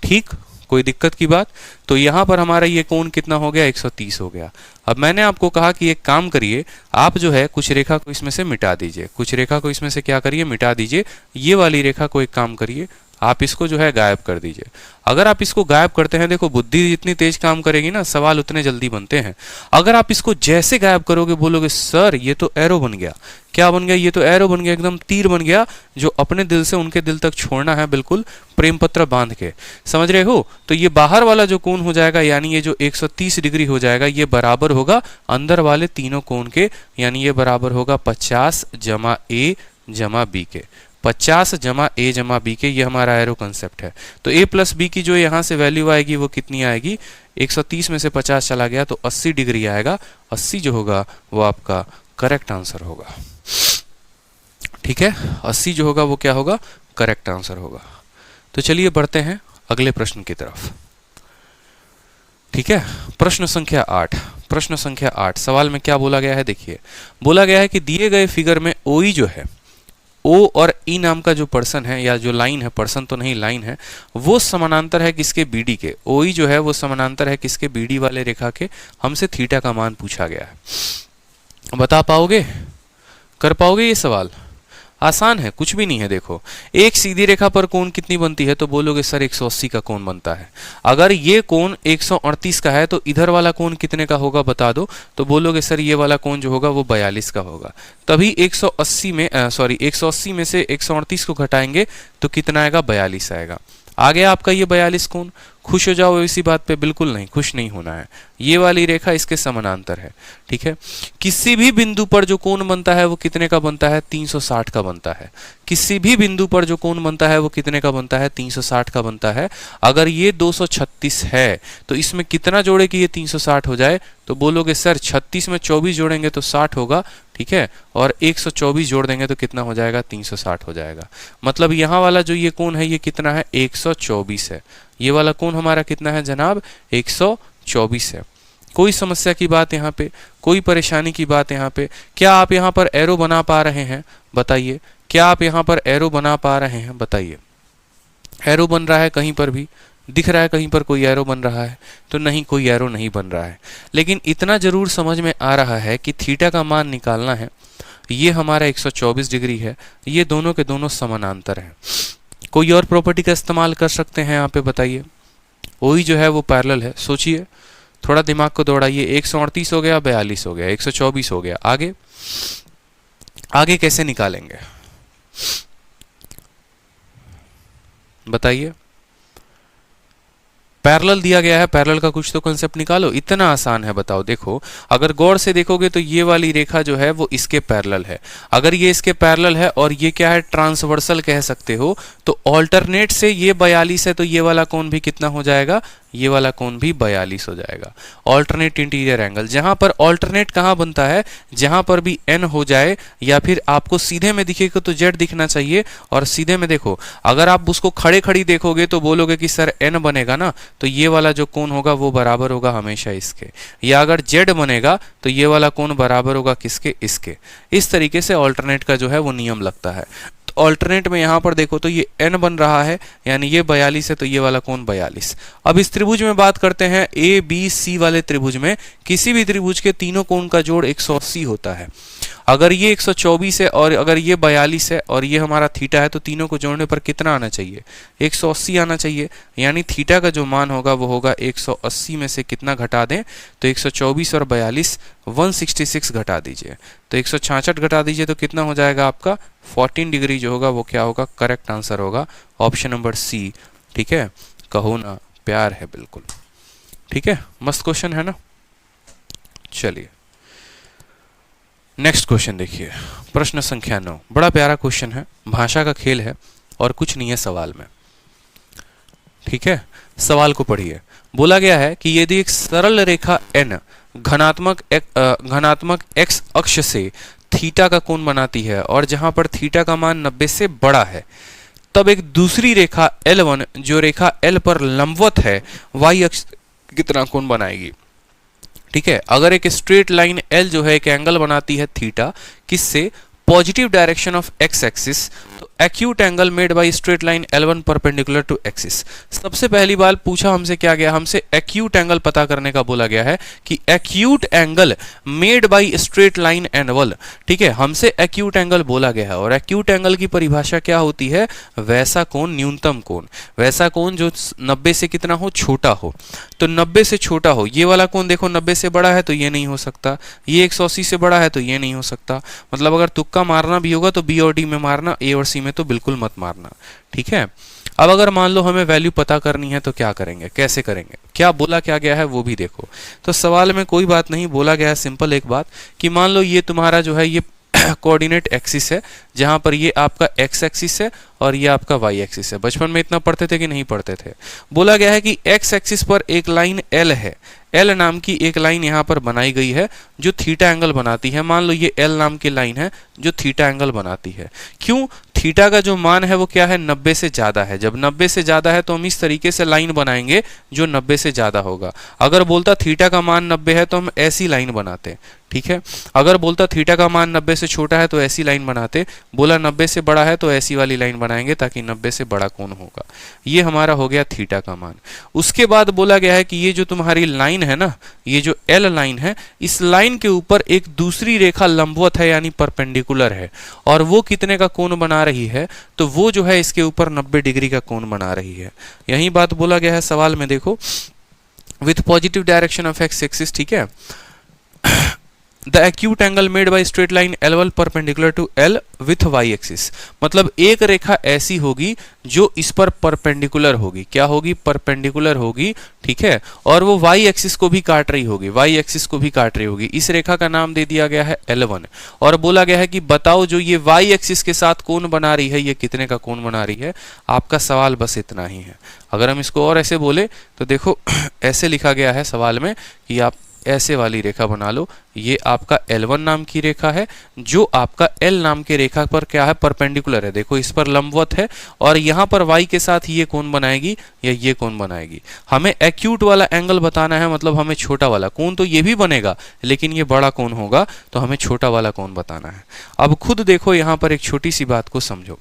ठीक। कोई दिक्कत की बात? तो यहाँ पर हमारा ये कोण कितना हो गया? 130 हो गया। अब मैंने आपको कहा कि एक काम करिए, आप जो है कुछ रेखा को इसमें से मिटा दीजिए, कुछ रेखा को इसमें से क्या करिए? मिटा दीजिए। ये वाली रेखा को एक काम करिए, आप इसको जो है गायब कर दीजिए। अगर आप इसको गायब करते हैं, देखो बुद्धि जितनी तेज काम करेगी ना, सवाल उतने जल्दी बनते हैं। अगर आप इसको जैसे गायब करोगे, बोलोगे सर ये तो एरो बन गया। क्या बन गया? ये तो एरो बन गया, एकदम तीर बन गया, जो अपने दिल से उनके दिल तक छोड़ना है, बिल्कुल प्रेम पत्र बांध के, समझ रहे हो? तो ये बाहर वाला जो कोण हो जाएगा, यानी ये जो 130 डिग्री हो जाएगा, ये बराबर होगा अंदर वाले तीनों कोण के, यानी ये बराबर होगा 50 जमा ए जमा बी के। 50 जमा ए जमा बी के, ये हमारा एरो कंसेप्ट है। तो a प्लस बी की जो यहाँ से वैल्यू आएगी वो कितनी आएगी? 130 में से 50 चला गया तो 80 डिग्री आएगा। 80 जो होगा वो आपका करेक्ट आंसर होगा, ठीक है। 80 जो होगा वो क्या होगा? करेक्ट आंसर होगा। तो चलिए बढ़ते हैं अगले प्रश्न की तरफ, ठीक है। प्रश्न संख्या 8। प्रश्न संख्या 8 सवाल में क्या बोला गया है? देखिए, बोला गया है कि दिए गए फिगर में OE जो है, O और E नाम का जो पर्सन है या जो लाइन है, पर्सन तो नहीं लाइन है, वो समानांतर है किसके? BD के। OE जो है वो समानांतर है किसके? BD वाले रेखा के। हमसे थीटा का मान पूछा गया है। बता पाओगे? कर पाओगे ये सवाल? आसान है, कुछ भी नहीं है। देखो, एक सीधी रेखा पर कोण कितनी बनती है? तो बोलोगे सर 180 का कोण बनता है। अगर ये कोण 138 का है तो इधर वाला कोण कितने का होगा बता दो। तो बोलोगे सर ये वाला कोण जो होगा वो 42 का होगा। तभी 180 में से 138 को घटाएंगे तो कितना आएगा? 42 आएगा। आ गया आपका ये 42 कोण। खुश हो जाओ इसी बात पे? बिल्कुल नहीं, खुश नहीं होना है। ये वाली रेखा इसके समानांतर है, ठीक है। किसी भी बिंदु पर जो कोण बनता है वो कितने का बनता है? 360 का बनता है। किसी भी बिंदु पर जो कोण बनता है वो कितने का बनता है? 360 का बनता है। अगर ये 236 है तो इसमें कितना जोड़े कि ये 360 हो जाए? तो बोलोगे सर 36 में 24 जोड़ेंगे तो 60 होगा, ठीक है, और 124 जोड़ देंगे तो कितना हो जाएगा? 360 हो जाएगा। मतलब यहाँ वाला जो ये कोण है ये कितना है? 124 है। ये वाला कोण हमारा कितना है जनाब? 124 है। कोई समस्या की बात यहाँ पे? कोई परेशानी की बात यहाँ पे? क्या आप यहाँ पर एरो बना पा रहे हैं? बताइए। क्या आप यहाँ पर एरो बना पा रहे हैं? बताइए। एरो बन रहा है कहीं पर भी? दिख रहा है कहीं पर कोई एरो बन रहा है? तो नहीं, कोई एरो नहीं बन रहा है। लेकिन इतना जरूर समझ में आ रहा है कि थीटा का मान निकालना है। ये हमारा 124 डिग्री है, ये दोनों के दोनों समानांतर हैं। कोई और प्रॉपर्टी का इस्तेमाल कर सकते हैं यहाँ पे? बताइए। OE जो है वो पैरेलल है। सोचिए, थोड़ा दिमाग को दौड़ाइए। 138 हो गया, 42 हो गया, 124 हो गया। आगे आगे कैसे निकालेंगे बताइए? पैरेलल दिया गया है, पैरेलल का कुछ तो कंसेप्ट निकालो। इतना आसान है, बताओ। देखो, अगर गौर से देखोगे तो ये वाली रेखा जो है वो इसके पैरेलल है। अगर ये इसके पैरेलल है और ये क्या है? ट्रांसवर्सल कह सकते हो। तो ऑल्टरनेट से ये 42 है तो ये वाला कोण भी कितना हो जाएगा? ये वाला कोण भी 42 हो जाएगा। ऑल्टरनेट इंटीरियर एंगल, जहां पर ऑल्टरनेट कहां बनता है, जहां पर भी n हो जाए या फिर आपको सीधे में दिखेगा तो z दिखना चाहिए, और सीधे में देखो अगर आप उसको खड़े खड़ी देखोगे तो बोलोगे कि सर n बनेगा ना, तो ये वाला जो कोण होगा वो बराबर होगा हमेशा इसके, या अगर z बनेगा तो ये वाला कोण बराबर होगा किसके, इसके। इस तरीके से ऑल्टरनेट का जो है वो नियम लगता है। ऑल्टरनेट में यहां पर देखो तो ये n बन रहा है, यानी ये 42 है तो ये वाला कोण 42। अब इस त्रिभुज में बात करते हैं, ए बी सी वाले त्रिभुज में किसी भी त्रिभुज के तीनों कोण का जोड़ 180 होता है। अगर ये 124 है और अगर ये 42 है और ये हमारा थीटा है, तो तीनों को जोड़ने पर कितना आना चाहिए, 180 आना चाहिए। यानी थीटा का जो मान होगा वो होगा 180 में से कितना घटा दें, तो 124 और 42 166 घटा दीजिए, तो 166 घटा दीजिए तो कितना हो जाएगा आपका 14 डिग्री जो होगा वो क्या होगा, करेक्ट आंसर होगा ऑप्शन नंबर सी। ठीक है, कहो ना प्यार है बिल्कुल। ठीक है, मस्त क्वेश्चन है ना। चलिए नेक्स्ट क्वेश्चन देखिए, प्रश्न संख्या 9। बड़ा प्यारा क्वेश्चन है, भाषा का खेल है और कुछ नहीं है सवाल में। ठीक है, सवाल को पढ़िए। बोला गया है कि यदि एक सरल रेखा n घनात्मक x अक्ष से थीटा का कोण बनाती है और जहां पर थीटा का मान 90 से बड़ा है, तब एक दूसरी रेखा L1 जो रेखा L पर लंबवत है y अक्ष कितना कोण बनाएगी। ठीक है, अगर एक स्ट्रेट लाइन L जो है एक एंगल बनाती है थीटा, किससे, positive direction of x axis, तो acute angle made by straight line L1 perpendicular to axis. सबसे पहली बार पूछा हमसे क्या गया, हमसे एक्यूट एंगल पता करने का बोला गया है कि acute angle made by straight line L1। ठीक है, हमसे एक्यूट एंगल बोला गया है और एक्यूट एंगल की परिभाषा क्या होती है, वैसा कोण, न्यूनतम कोण, वैसा कोण जो 90 से कितना हो, छोटा हो। तो 90 से छोटा हो, ये वाला कोण देखो 90 से बड़ा है तो ये नहीं हो सकता, ये 180 से बड़ा है तो ये नहीं हो सकता। मतलब अगर तुक्का मारना भी होगा तो बी और डी में मारना, ए और सी में तो बिल्कुल मत मारना। ठीक है, अब अगर मान लो हमें वैल्यू पता करनी है तो क्या करेंगे, कैसे करेंगे, क्या बोला क्या गया है वो भी देखो। तो सवाल में कोई बात नहीं बोला गया है, सिंपल एक बात कि मान लो ये तुम्हारा जो है ये कोऑर्डिनेट एक्सिस है, जहां पर ये आपका एक्स एक्सिस है और ये आपका वाई एक्सिस है। बचपन में इतना पढ़ते थे कि नहीं पढ़ते थे। बोला गया है कि एक्स एक्सिस पर एक लाइन एल है, एल नाम की एक लाइन यहाँ पर बनाई गई है जो थीटा एंगल बनाती है। मान लो ये एल नाम की लाइन है जो थीटा एंगल बनाती है। क्यों, थीटा का जो मान है वो क्या है, 90 से ज्यादा है। जब 90 से ज्यादा है तो हम इस तरीके से लाइन बनाएंगे जो 90 से ज्यादा होगा। अगर बोलता थीटा का मान 90 है तो हम ऐसी लाइन बनाते। ठीक है, अगर बोलता थीटा का मान 90 से छोटा है तो ऐसी लाइन बनाते, बोला 90 से बड़ा है तो ऐसी वाली लाइन बनाएंगे ताकि 90 से बड़ा कोण होगा। ये हमारा हो गया थीटा का मान। उसके बाद बोला गया है कि ये जो तुम्हारी लाइन है ना, ये जो एल लाइन है, इस लाइन के ऊपर एक दूसरी रेखा लंबवत है यानी परपेंडिकुलर है, और वो कितने का कोण बना रही है, तो वो जो है इसके ऊपर 90 डिग्री का कोण बना रही है। यही बात बोला गया है सवाल में, देखो with positive direction of X axis. ठीक है, the acute angle made by straight line L1 perpendicular to L with y axis. मतलब एक रेखा ऐसी होगी जो इस पर परपेंडिकुलर होगी। क्या होगी, परपेंडिकुलर होगी। ठीक है, और वो y एक्सिस को भी काट रही होगी, y एक्सिस को भी काट रही होगी। इस रेखा का नाम दे दिया गया है L1 और बोला गया है कि बताओ जो ये y एक्सिस के साथ कोण बना रही है ये कितने का कोण बना रही है। आपका सवाल बस इतना ही है। अगर हम इसको और ऐसे बोले तो देखो ऐसे लिखा गया है सवाल में कि आप ऐसे वाली रेखा बना लो। ये आपका L1 नाम की रेखा है जो आपका L नाम के रेखा पर क्या है, परपेंडिकुलर है। देखो इस पर लंबवत है और यहाँ पर y के साथ ये कोण बनाएगी या ये कोण बनाएगी। हमें एक्यूट वाला एंगल बताना है, मतलब हमें छोटा वाला कोण, तो ये भी बनेगा लेकिन ये बड़ा कोण होगा, तो हमें छोटा वाला कोण बताना है। अब खुद देखो यहाँ पर एक छोटी सी बात को समझो।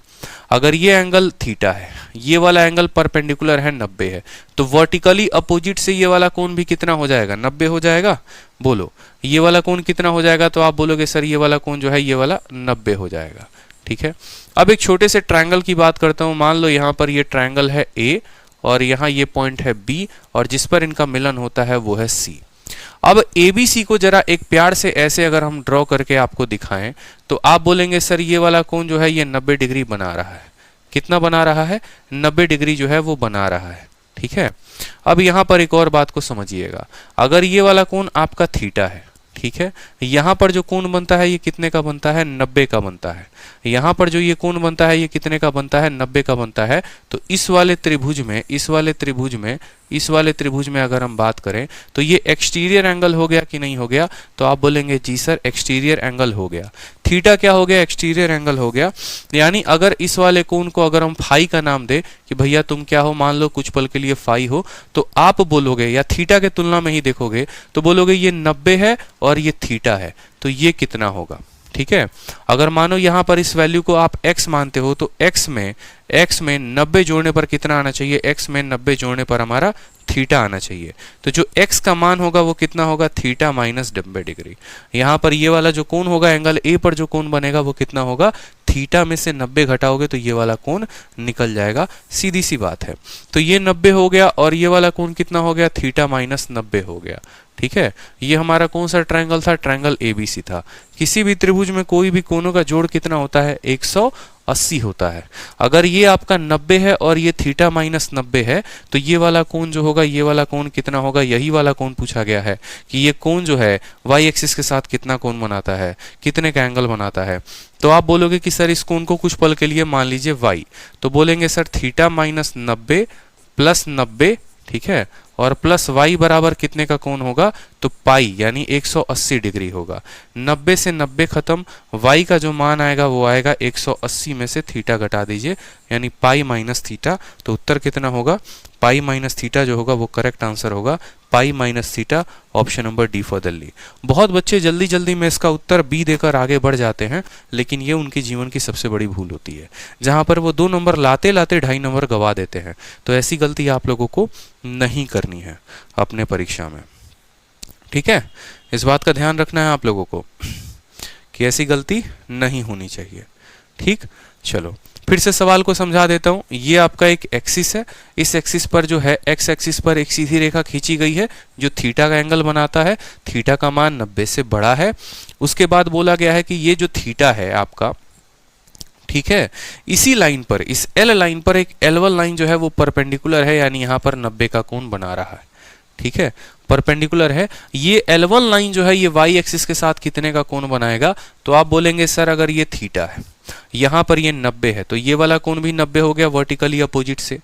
अगर ये एंगल थीटा है, ये वाला एंगल परपेंडिकुलर है 90 है, तो वर्टिकली अपोजिट से ये वाला कोण भी कितना हो जाएगा, 90 हो जाएगा। बोलो ये वाला कोण कितना हो जाएगा, तो आप बोलोगे सर ये वाला कोण जो है ये वाला 90 हो जाएगा। ठीक है, अब एक छोटे से ट्रायंगल की बात करता हूं। मान लो यहाँ पर ये ट्रायंगल है A और यहाँ ये पॉइंट है B और जिस पर इनका मिलन होता है वो है C। अब ABC को जरा एक प्यार से ऐसे अगर हम ड्रॉ करके आपको दिखाएं तो आप बोलेंगे सर ये वाला कोण जो है ये 90 डिग्री बना रहा है। कितना बना रहा है, 90 डिग्री जो है वो बना रहा है। ठीक है, अब यहाँ पर एक और बात को समझिएगा। अगर ये वाला कोण आपका थीटा है, ठीक है। यहाँ पर जो कोण बनता है ये कितने का बनता है, 90 का बनता है। यहाँ पर जो ये कोण बनता है ये कितने का बनता है, 90 का बनता है। तो इस वाले त्रिभुज में अगर हम बात करें तो ये एक्सटीरियर एंगल हो गया कि नहीं हो गया, तो आप बोलेंगे जी सर एक्सटीरियर एंगल हो गया। थीटा क्या हो गया, एक्सटीरियर एंगल हो गया। यानी अगर इस वाले कोण को अगर हम फाई का नाम दे कि भैया तुम क्या हो, मान लो कुछ पल के लिए फाई हो, तो आप बोलोगे या थीटा के तुलना में ही देखोगे तो बोलोगे ये 90 है और ये थीटा है, तो ये कितना होगा। ठीक है। अगर मानो यहां पर इस वैल्यू को आप x मानते हो तो x में 90 जोड़ने पर कितना आना चाहिए, x में 90 जोड़ने पर हमारा थीटा आना चाहिए। तो जो x का मान होगा वो कितना होगा, थीटा माइनस 90 डिग्री। यहाँ पर ये वाला जो कोण होगा एंगल ए पर जो कोण बनेगा वो कितना होगा, थीटा में से 90 घटाओगे तो ये वाला कोण निकल जाएगा, सीधी सी बात है। तो ये 90 हो गया और ये वाला कोण कितना हो गया, थीटा माइनस 90 हो गया। ठीक है। ये हमारा कौन सा ट्रायंगल था, ट्रायंगल एबीसी था। किसी भी त्रिभुज में कोई भी कोणों का जोड़ कितना होता है, 180 होता है। अगर ये आपका 90 है और ये थीटा माइनस 90 है तो ये वाला कोण जो होगा, ये वाला कोण कितना होगा, यही वाला कोण पूछा गया है कि ये कोण जो है वाई एक्सिस के साथ कितना कोण बनाता है, कितने का एंगल बनाता है। तो आप बोलोगे कि सर इस कोण को कुछ पल के लिए मान लीजिए वाई, तो बोलेंगे सर थीटा माइनस 90 प्लस 90, ठीक है, और प्लस y बराबर कितने का कोण होगा, तो पाई यानी 180 डिग्री होगा। 90 से 90 खत्म, y का जो मान आएगा वो आएगा 180 में से थीटा घटा दीजिए यानी पाई माइनस थीटा। तो उत्तर कितना होगा, पाई माइनस थीटा जो होगा वो करेक्ट आंसर होगा, pi minus theta, option number D for Delhi. बहुत बच्चे जल्दी जल्दी में इसका उत्तर बी देकर आगे बढ़ जाते हैं, लेकिन ये उनके जीवन की सबसे बड़ी भूल होती है, जहां पर वो 2 नंबर लाते लाते 2.5 नंबर गवा देते हैं। तो ऐसी गलती आप लोगों को नहीं करनी है अपने परीक्षा में। ठीक है, इस बात का ध्यान रखना है आप लोगों को कि ऐसी गलती नहीं होनी चाहिए। ठीक, चलो फिर से सवाल को समझा देता हूं। ये आपका एक एक्सिस है, इस एक्सिस पर जो है एक्स एक्सिस पर एक सीधी रेखा खींची गई है जो थीटा का एंगल बनाता है। थीटा का मान 90 से बड़ा है। उसके बाद बोला गया है कि ये जो थीटा है आपका, ठीक है, इसी लाइन पर, इस एल लाइन पर एक L1 लाइन जो है वो परपेंडिकुलर है, यानी यहां पर 90 का कोण बना रहा है। ठीक है, परपेंडिकुलर है। ये L1 लाइन जो है ये y एक्सिस के साथ कितने का कोण बनाएगा, तो आप बोलेंगे सर अगर ये थीटा है, यहां पर ये 90 है, तो ये वाला कोण भी 90 हो गया वर्टिकली अपोजिट से।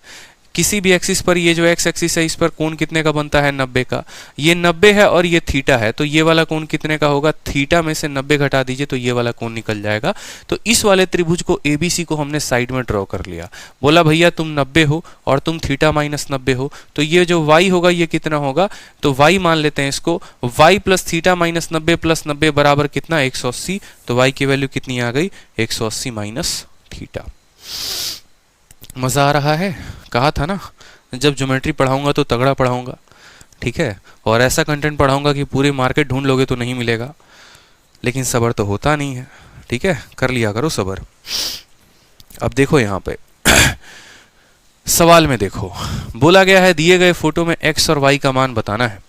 किसी भी एक्सिस पर ये जो एक्स एक्सिस है इस पर कोण कितने का बनता है, 90 का। ये 90 है और ये थीटा है, तो ये वाला कोण कितने का होगा, थीटा में से 90 घटा दीजिए तो ये वाला कोण निकल जाएगा। तो इस वाले त्रिभुज को एबीसी को हमने साइड में ड्रॉ कर लिया। बोला भैया तुम 90 हो और तुम थीटा माइनस 90 हो, तो ये जो y होगा ये कितना होगा, तो y मान लेते हैं इसको, y plus theta minus 90 plus 90 बराबर कितना, 180। तो y की वैल्यू कितनी आ गई, 180 माइनस थीटा। मजा आ रहा है, कहा था ना जब ज्योमेट्री पढ़ाऊंगा तो तगड़ा पढ़ाऊंगा। ठीक है, और ऐसा कंटेंट पढ़ाऊंगा कि पूरी मार्केट ढूंढ लोगे तो नहीं मिलेगा, लेकिन सब्र तो होता नहीं है। ठीक है, कर लिया करो सब्र। अब देखो यहाँ पे सवाल में देखो, बोला गया है दिए गए फोटो में x और y का मान बताना है।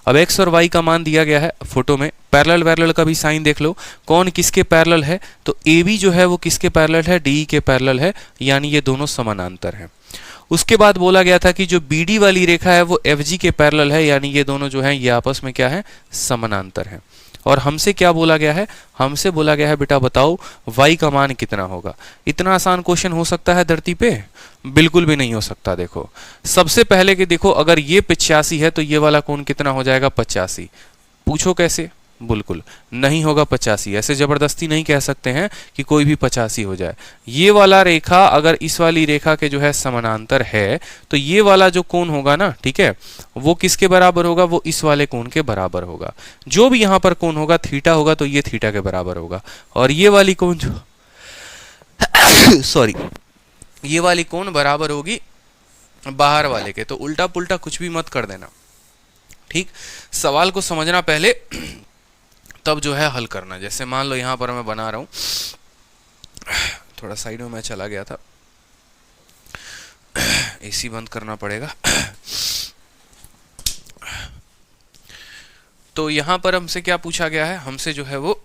अब x और y का मान दिया गया है फोटो में, पैरेलल वैरेलल का भी साइन देख लो, कौन किसके पैरेलल है, तो AB जो है वो किसके पैरेलल है, DE के पैरेलल है, यानी ये दोनों समानांतर हैं। उसके बाद बोला गया था कि जो BD वाली रेखा है वो FG के पैरेलल है, यानी ये दोनों जो हैं ये आपस में क्या है, समानांतर हैं। और हमसे क्या बोला गया है, हमसे बोला गया है बेटा बताओ y का मान कितना होगा। इतना आसान क्वेश्चन हो सकता है धरती पे, बिल्कुल भी नहीं हो सकता। देखो सबसे पहले कि देखो अगर ये 85 है तो ये वाला कोण कितना हो जाएगा, 85। पूछो कैसे, बिल्कुल नहीं होगा 85। ऐसे जबरदस्ती नहीं कह सकते हैं कि कोई भी 85 हो जाए। ये वाला रेखा अगर इस वाली रेखा के जो है समानांतर है तो ये वाला जो कोण होगा ना, ठीक है, वो किसके बराबर होगा, वो इस वाले कोण के बराबर होगा। जो भी यहाँ पर कोण होगा थीटा होगा तो ये थीटा के बराबर होगा। और ये वाली कोण जो सॉरी ये वाली कोण बराबर होगी बाहर वाले के। तो उल्टा पुल्टा कुछ भी मत कर देना। ठीक, सवाल को समझना पहले, तब जो है हल करना। जैसे मान लो यहां पर मैं बना रहा हूं, थोड़ा साइड में मैं चला गया था, एसी बंद करना पड़ेगा। तो यहां पर हमसे क्या पूछा गया है, हमसे जो है वो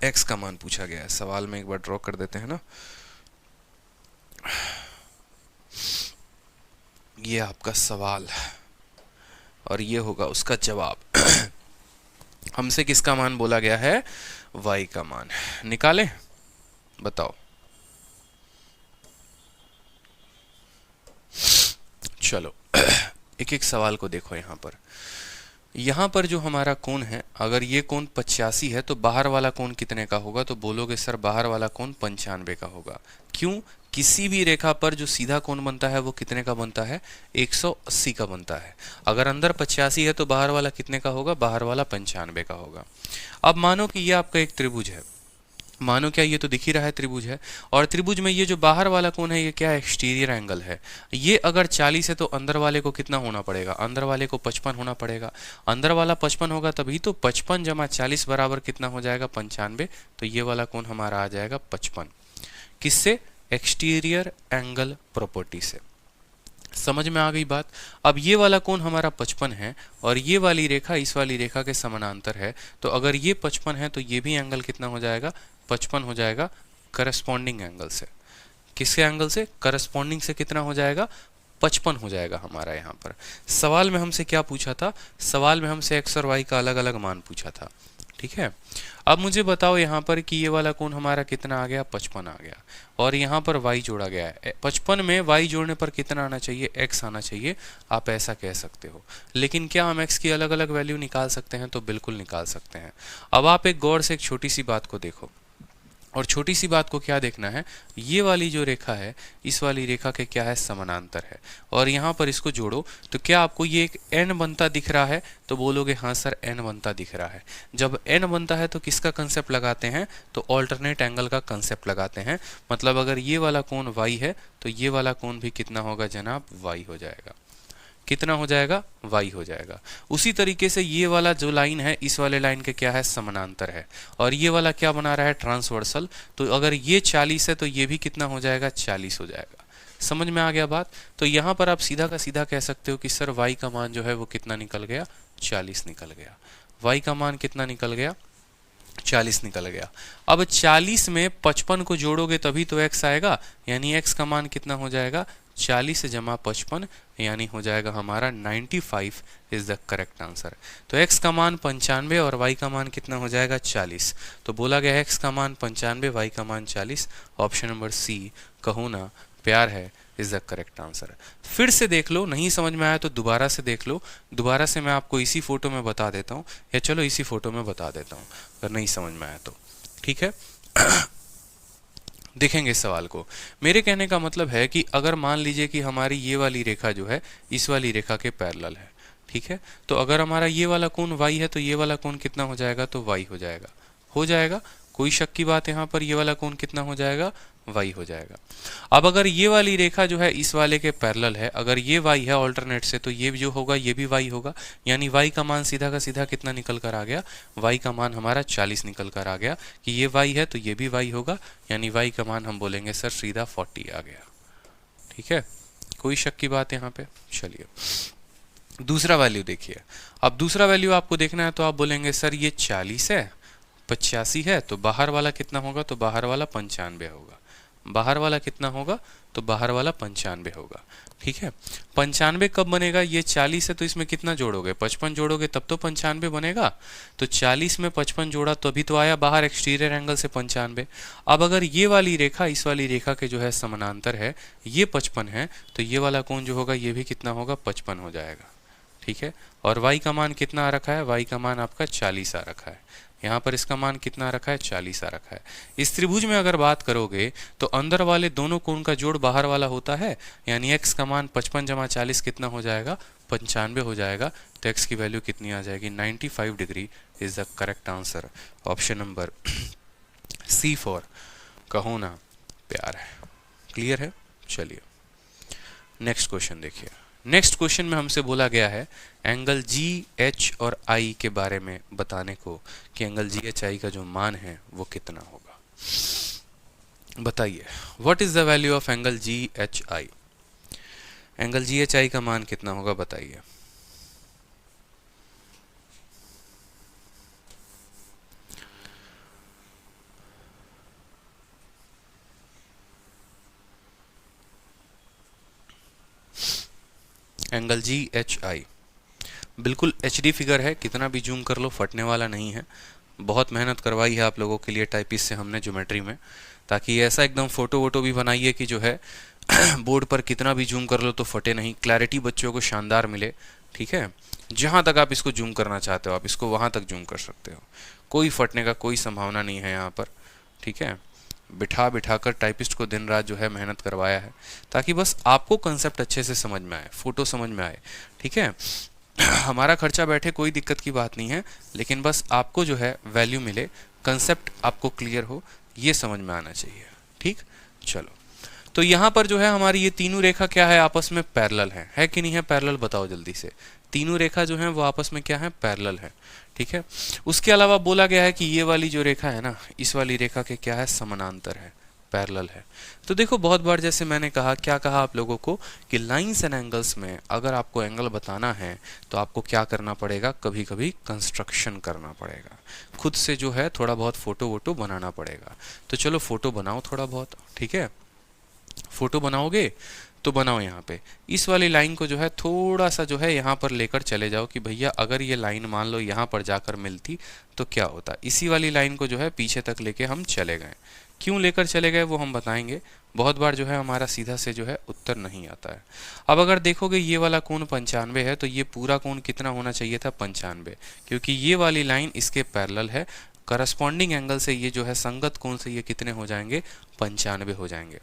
x का मान पूछा गया है। सवाल में एक बार ड्रॉ कर देते हैं ना, ये आपका सवाल और ये होगा उसका जवाब। हमसे किसका मान बोला गया है? y का मान। निकालें, बताओ। चलो एक एक सवाल को देखो। यहाँ पर जो हमारा कोण है, अगर ये कोण 85 है तो बाहर वाला कोण कितने का होगा? तो बोलोगे सर बाहर वाला कोण 95 का होगा। क्यों? किसी भी रेखा पर जो सीधा कोण बनता है वो कितने का बनता है? 180 का बनता है। अगर अंदर 85 है तो बाहर वाला कितने का होगा? बाहर वाला 95 का होगा। अब मानो कि ये आपका एक त्रिभुज है, मानो क्या, ये तो दिख ही रहा है त्रिभुज है, और त्रिभुज में ये जो बाहर वाला कोण है ये क्या है? एक्सटीरियर एंगल है। ये अगर 40 है तो अंदर वाले को कितना होना पड़ेगा? अंदर वाले को 55 होना पड़ेगा। अंदर वाला 55 होगा तभी तो 55 जमा 40 बराबर कितना हो जाएगा? 95। तो ये वाला कोण हमारा आ जाएगा 55। किससे? एक्सटीरियर एंगल प्रॉपर्टी से। समझ में आ गई बात? अब ये वाला कोण हमारा 55 है और ये वाली रेखा इस वाली रेखा के समानांतर है, तो अगर ये 55 है तो ये भी एंगल कितना हो जाएगा? 55 हो जाएगा करस्पॉन्डिंग एंगल से। किसके एंगल से? करस्पॉन्डिंग से कितना हो जाएगा? 55 हो जाएगा हमारा। यहाँ पर सवाल में हमसे क्या पूछा था? सवाल में हमसे x और y का अलग अलग मान पूछा था। ठीक है, अब मुझे बताओ यहाँ पर कि ये वाला कोण हमारा कितना आ गया? 55 आ गया, और यहाँ पर y जोड़ा गया है। 55 में y जोड़ने पर कितना आना चाहिए? x आना चाहिए। आप ऐसा कह सकते हो, लेकिन क्या हम x की अलग अलग वैल्यू निकाल सकते हैं? तो बिल्कुल निकाल सकते हैं। अब आप एक गौर से एक छोटी सी बात को देखो, और छोटी सी बात को क्या देखना है? ये वाली जो रेखा है इस वाली रेखा के क्या है? समानांतर है, और यहाँ पर इसको जोड़ो तो क्या आपको ये एक n बनता दिख रहा है? तो बोलोगे हाँ सर n बनता दिख रहा है। जब n बनता है तो किसका कंसेप्ट लगाते हैं? तो ऑल्टरनेट एंगल का कंसेप्ट लगाते हैं। मतलब अगर ये वाला कोण y है तो ये वाला कोण भी कितना होगा जनाब? y हो जाएगा। कितना हो जाएगा? y हो जाएगा। उसी तरीके से ये वाला जो लाइन है इस वाले लाइन के क्या है? समानांतर है, और ये वाला क्या बना रहा है? ट्रांसवर्सल। तो अगर ये 40 है तो ये भी कितना हो जाएगा? 40 हो जाएगा। समझ में आ गया बात? तो यहाँ पर आप सीधा का सीधा कह सकते हो कि सर y का मान जो है वो कितना निकल गया? 40 निकल गया। y का मान कितना निकल गया? 40 निकल गया। अब 40 में 55 को जोड़ोगे तभी तो x आएगा, यानी x का मान कितना हो जाएगा? 40 जमा 55, यानी हो जाएगा हमारा 95 इज द करेक्ट आंसर। तो x का मान 95 और y का मान कितना हो जाएगा? 40। तो बोला गया x का मान 95, y का मान 40। ऑप्शन नंबर सी, कहो ना प्यार है, इज द करेक्ट आंसर। फिर से देख लो, नहीं समझ में आया तो दोबारा से देख लो। दोबारा से मैं आपको इसी फोटो में बता देता हूँ, या चलो इसी फोटो में बता देता हूँ अगर नहीं समझ में आया तो। ठीक है देखेंगे इस सवाल को। मेरे कहने का मतलब है कि अगर मान लीजिए कि हमारी ये वाली रेखा जो है इस वाली रेखा के पैरेलल है, ठीक है, तो अगर हमारा ये वाला कोण y है तो ये वाला कोण कितना हो जाएगा? तो y हो जाएगा। हो जाएगा, कोई शक की बात यहाँ पर? ये वाला कोण कितना हो जाएगा? y हो जाएगा। अब अगर ये वाली रेखा जो है इस वाले के पैरेलल है, अगर ये y है ऑल्टरनेट से, तो ये जो होगा ये भी y होगा, यानी y का मान सीधा का सीधा कितना निकल कर आ गया? y का मान हमारा 40 निकल कर आ गया कि ये y है तो ये भी y होगा, यानी y का मान हम बोलेंगे सर सीधा 40 आ गया। ठीक है, कोई शक की बात यहाँ पे? चलिए दूसरा वैल्यू देखिए। अब दूसरा वैल्यू आपको देखना है तो आप बोलेंगे सर ये 40 है, 85 है, तो बाहर वाला कितना होगा? तो बाहर वाला 95 होगा। बाहर वाला कितना होगा? तो बाहर वाला 95 होगा। ठीक है, 95 कब बनेगा? ये 40 है तो इसमें कितना जोड़ोगे? 55 जोड़ोगे तब तो 95 बनेगा। तो 40 में 55 जोड़ा तो अभी तो आया बाहर एक्सटीरियर एंगल से 95। अब अगर ये वाली रेखा इस वाली रेखा के जो है समानांतर है, ये 55 है, तो ये वाला कोण जो होगा ये भी कितना होगा? 55 हो जाएगा। ठीक है, और y का मान कितना आ रखा है? y का मान आपका 40 आ रखा है। यहाँ पर इसका मान कितना आ रखा है? 40 आ रखा है। इस त्रिभुज में अगर बात करोगे तो अंदर वाले दोनों कोण का जोड़ बाहर वाला होता है, यानी x का मान 55 जमा 40 कितना हो जाएगा? 95 हो जाएगा। तो x की वैल्यू कितनी आ जाएगी? 95 degree is the correct answer. Option number C for Kaho Naa Pyaar Hai. Clear है? चलिए नेक्स्ट क्वेश्चन देखिए। नेक्स्ट क्वेश्चन में हमसे बोला गया है एंगल जी एच और आई के बारे में बताने को कि एंगल जी एच आई का जो मान है वो कितना होगा। बताइए what is the value of angle G H I? Angle G H I का मान कितना होगा बताइए। एंगल जी एच आई बिल्कुल एचडी फिगर है, कितना भी जूम कर लो फटने वाला नहीं है। बहुत मेहनत करवाई है आप लोगों के लिए टाइपिस्ट से हमने ज्योमेट्री में, ताकि ऐसा एकदम फोटो वोटो भी बनाइए कि जो है बोर्ड पर कितना भी जूम कर लो तो फटे नहीं, क्लैरिटी बच्चों को शानदार मिले। ठीक है, जहाँ तक आप इसको जूम करना चाहते हो आप इसको वहाँ तक जूम कर सकते हो, कोई फटने का कोई संभावना नहीं है यहाँ पर। ठीक है, बिठा बिठा कर टाइपिस्ट को दिन रात जो है मेहनत करवाया है, ताकि बस आपको कंसेप्ट अच्छे से समझ में आए, फोटो समझ में आए। ठीक है, हमारा खर्चा बैठे कोई दिक्कत की बात नहीं है, लेकिन बस आपको जो है वैल्यू मिले, कंसेप्ट आपको क्लियर हो, ये समझ में आना चाहिए। ठीक, चलो तो यहाँ पर जो है हमारी ये तीनों रेखा क्या है, आपस में पैरेलल है कि नहीं है? पैरेलल बताओ जल्दी से। तीनों रेखा जो है वो आपस में क्या है? पैरेलल है। ठीक है, उसके अलावा बोला गया है कि ये वाली जो रेखा है ना, इस वाली रेखा के क्या है? समानांतर है, पैरेलल है। तो देखो बहुत बार जैसे मैंने कहा, क्या कहा आप लोगों को कि लाइंस एंड एंगल्स में अगर आपको एंगल बताना है तो आपको क्या करना पड़ेगा? कभी कभी कंस्ट्रक्शन करना पड़ेगा, खुद से जो है थोड़ा बहुत फोटो वोटो बनाना पड़ेगा। तो चलो फोटो बनाओ थोड़ा बहुत। ठीक है, फोटो बनाओगे तो बनाओ यहाँ पे इस वाली लाइन को जो है थोड़ा सा जो है यहाँ पर लेकर चले जाओ कि भैया अगर ये लाइन मान लो यहाँ पर जाकर मिलती तो क्या होता। इसी वाली लाइन को जो है पीछे तक लेके हम चले गए। क्यों लेकर चले गए वो हम बताएंगे। बहुत बार जो है हमारा सीधा से जो है उत्तर नहीं आता है। अब अगर देखोगे ये वाला कोण 95 है, तो ये पूरा कोण कितना होना चाहिए था? 95, क्योंकि ये वाली लाइन इसके पैरेलल है। करस्पॉन्डिंग एंगल से ये जो है संगत कोण से ये कितने हो जाएंगे? 95 हो जाएंगे।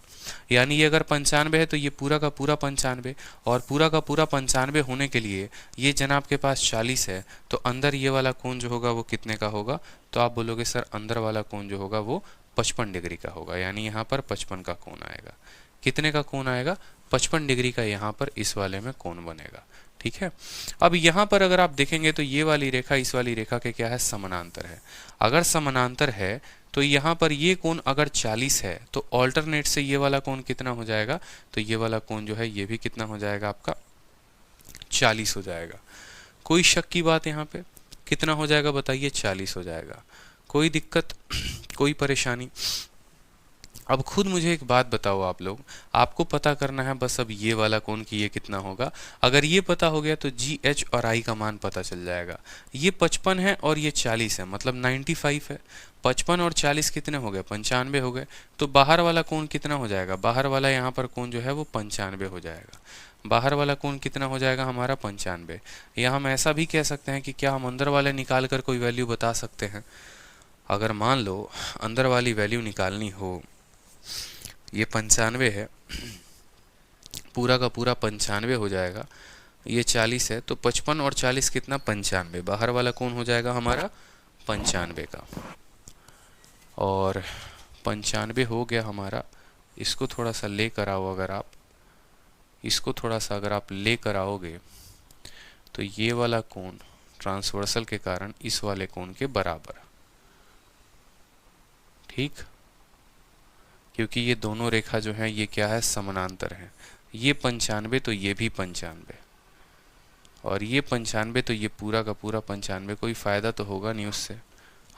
यानी ये अगर 95 है तो ये पूरा का पूरा 95, और पूरा का पूरा 95 होने के लिए ये जनाब के पास 40 है, तो अंदर ये वाला कोण जो होगा वो कितने का होगा? तो आप बोलोगे सर अंदर वाला कोण जो होगा वो 55 डिग्री का होगा, यानी यहाँ पर 55 का कोण आएगा। कितने का कोण आएगा? 55 डिग्री का यहाँ पर इस वाले में कोण बनेगा। ठीक है, अब यहाँ पर अगर आप देखेंगे तो ये वाली रेखा इस वाली रेखा के क्या है? समानांतर है। अगर समानांतर है तो यहाँ पर ये कोण अगर 40 है तो ऑल्टरनेट से ये वाला कोण कितना हो जाएगा? तो ये वाला कोण जो है ये भी कितना हो जाएगा आपका? 40 हो जाएगा। कोई शक की बात यहाँ पे? कितना हो जाएगा बताइए? 40 हो जाएगा। कोई दिक्कत, कोई परेशानी? अब खुद मुझे एक बात बताओ आप लोग, आपको पता करना है बस अब ये वाला कोण कि ये कितना होगा। अगर ये पता हो गया तो जी एच और आई का मान पता चल जाएगा। ये 55 है और ये 40 है, मतलब 95 है। 55 और 40 कितने हो गए? 95 हो गए। तो बाहर वाला कोण कितना हो जाएगा? बाहर वाला यहाँ पर कोण जो है वो 95 हो जाएगा। बाहर वाला कोण कितना हो जाएगा हमारा? 95। या हम ऐसा भी कह सकते हैं कि क्या हम अंदर वाले निकाल कर कोई वैल्यू बता सकते हैं? अगर मान लो अंदर वाली वैल्यू निकालनी हो, ये 95 है, पूरा का पूरा 95 हो जाएगा। ये 40 है तो 55 और 40 कितना? 95। बाहर वाला कोण हो जाएगा हमारा 95 का, और 95 हो गया हमारा। इसको थोड़ा सा ले कर आओ, अगर आप इसको थोड़ा सा अगर आप ले कर आओगे तो ये वाला कोण ट्रांसवर्सल के कारण इस वाले कोण के बराबर। ठीक, क्योंकि ये दोनों रेखा जो है ये क्या है? समानांतर है। ये 95 तो ये भी 95, और ये 95 तो ये पूरा का पूरा 95। कोई फ़ायदा तो होगा नहीं उससे।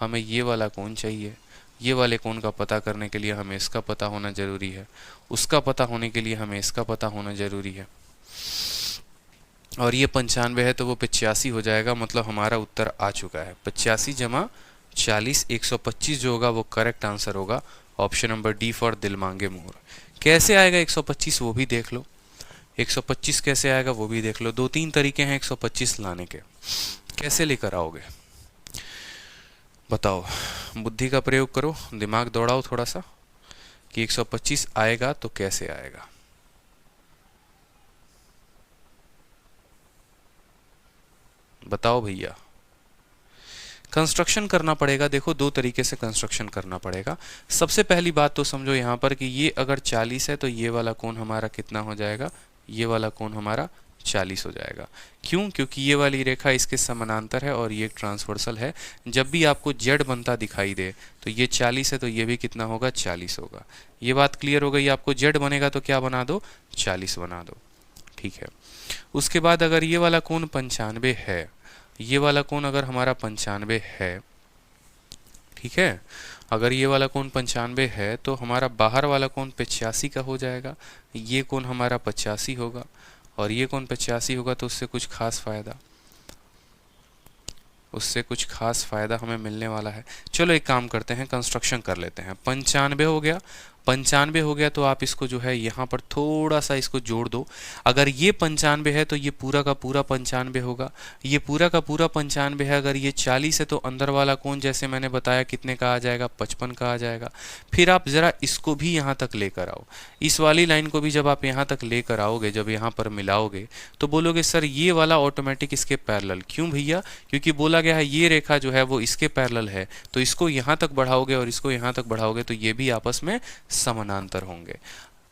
हमें ये वाला कोण चाहिए। ये वाले कोण का पता करने के लिए हमें इसका पता होना ज़रूरी है, उसका पता होने के लिए हमें इसका पता होना ज़रूरी है। और ये 95 है तो वो 85 हो जाएगा, मतलब हमारा उत्तर आ चुका है। 85 जमा 40 125 जो होगा वो करेक्ट आंसर होगा। ऑप्शन नंबर डी फॉर दिल मांगे मोर। कैसे आएगा 125 वो भी देख लो। 125 कैसे आएगा वो भी देख लो। 2-3 तरीके हैं 125 लाने के। कैसे लेकर आओगे बताओ? बुद्धि का प्रयोग करो, दिमाग दौड़ाओ थोड़ा सा कि 125 आएगा तो कैसे आएगा। बताओ भैया। कंस्ट्रक्शन करना पड़ेगा। देखो 2 तरीके से कंस्ट्रक्शन करना पड़ेगा। सबसे पहली बात तो समझो यहाँ पर कि ये अगर 40 है तो ये वाला कोण हमारा कितना हो जाएगा? ये वाला कोण हमारा 40 हो जाएगा। क्यों? क्योंकि ये वाली रेखा इसके समानांतर है और ये एक ट्रांसवर्सल है। जब भी आपको जेड बनता दिखाई दे तो ये 40 है तो ये भी कितना होगा? 40 होगा। ये बात क्लियर हो गई आपको? जेड बनेगा तो क्या बना दो? 40 बना दो। ठीक है, उसके बाद अगर ये वाला कोण 95 है, ये वाला कोण अगर हमारा 95 है, ठीक है, अगर ये वाला कोण 95 है तो हमारा बाहर वाला कोण 85 का हो जाएगा। ये कोण हमारा 85 होगा, और ये कोण 85 होगा तो उससे कुछ खास फायदा? उससे कुछ खास फ़ायदा हमें मिलने वाला है। चलो एक काम करते हैं, कंस्ट्रक्शन कर लेते हैं। 95 हो गया, 95 हो गया तो आप इसको जो है यहाँ पर थोड़ा सा इसको जोड़ दो। अगर ये 95 है तो ये पूरा का पूरा 95 होगा, ये पूरा का पूरा 95 है। अगर ये 40 है तो अंदर वाला कोण जैसे मैंने बताया कितने का आ जाएगा, 55 का आ जाएगा। फिर आप ज़रा इसको भी यहाँ तक लेकर आओ, इस वाली लाइन को भी जब आप यहाँ तक लेकर आओगे, जब यहाँ पर मिलाओगे तो बोलोगे सर ये वाला ऑटोमेटिक इसके पैरेलल। क्यों भैया? क्योंकि बोला गया है ये रेखा जो है वो इसके पैरेलल है, तो इसको यहाँ तक बढ़ाओगे और इसको यहाँ तक बढ़ाओगे तो ये भी आपस में समानांतर होंगे।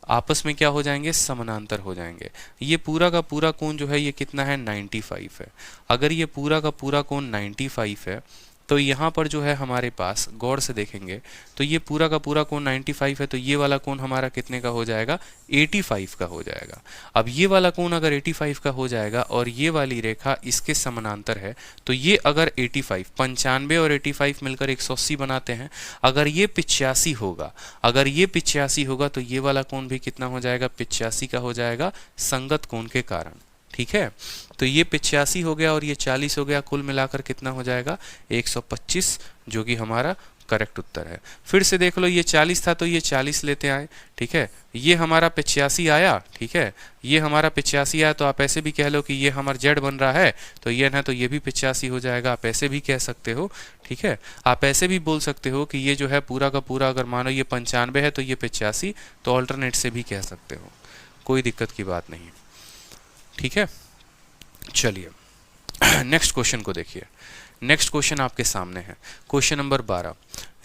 आपस में क्या हो जाएंगे? समानांतर हो जाएंगे। ये पूरा का पूरा कोण जो है ये कितना है? 95 है। अगर ये पूरा का पूरा कोण 95 है तो यहाँ पर जो है हमारे पास गौर से देखेंगे तो ये पूरा का पूरा कोण 95 है, तो ये वाला कोण हमारा कितने का हो जाएगा? 85 का हो जाएगा। अब ये वाला कोण अगर 85 का हो जाएगा और ये वाली रेखा इसके समानांतर है, तो ये अगर 95 और 85 मिलकर 180 बनाते हैं। अगर ये 85 होगा, अगर ये 85 होगा तो ये वाला कोण भी कितना हो जाएगा? 85 का हो जाएगा, संगत कोण के कारण। ठीक है, तो ये 85 हो गया और ये 40 हो गया, कुल मिलाकर कितना हो जाएगा? 125, जो कि हमारा करेक्ट उत्तर है। फिर से देख लो, ये 40 था तो ये 40 लेते आए। ठीक है, ये हमारा 85 आया। ठीक है, ये हमारा 85 आया, तो आप ऐसे भी कह लो कि ये हमारा जेड बन रहा है तो ये ना, तो ये भी 85 हो जाएगा। आप ऐसे भी कह सकते हो। ठीक है, आप ऐसे भी बोल सकते हो कि ये जो है पूरा का पूरा, अगर मानो ये 95 है तो ये 85, तो ऑल्टरनेट से भी कह सकते हो, कोई दिक्कत की बात नहीं। ठीक है, चलिए नेक्स्ट क्वेश्चन को देखिए। नेक्स्ट क्वेश्चन आपके सामने है, क्वेश्चन नंबर 12।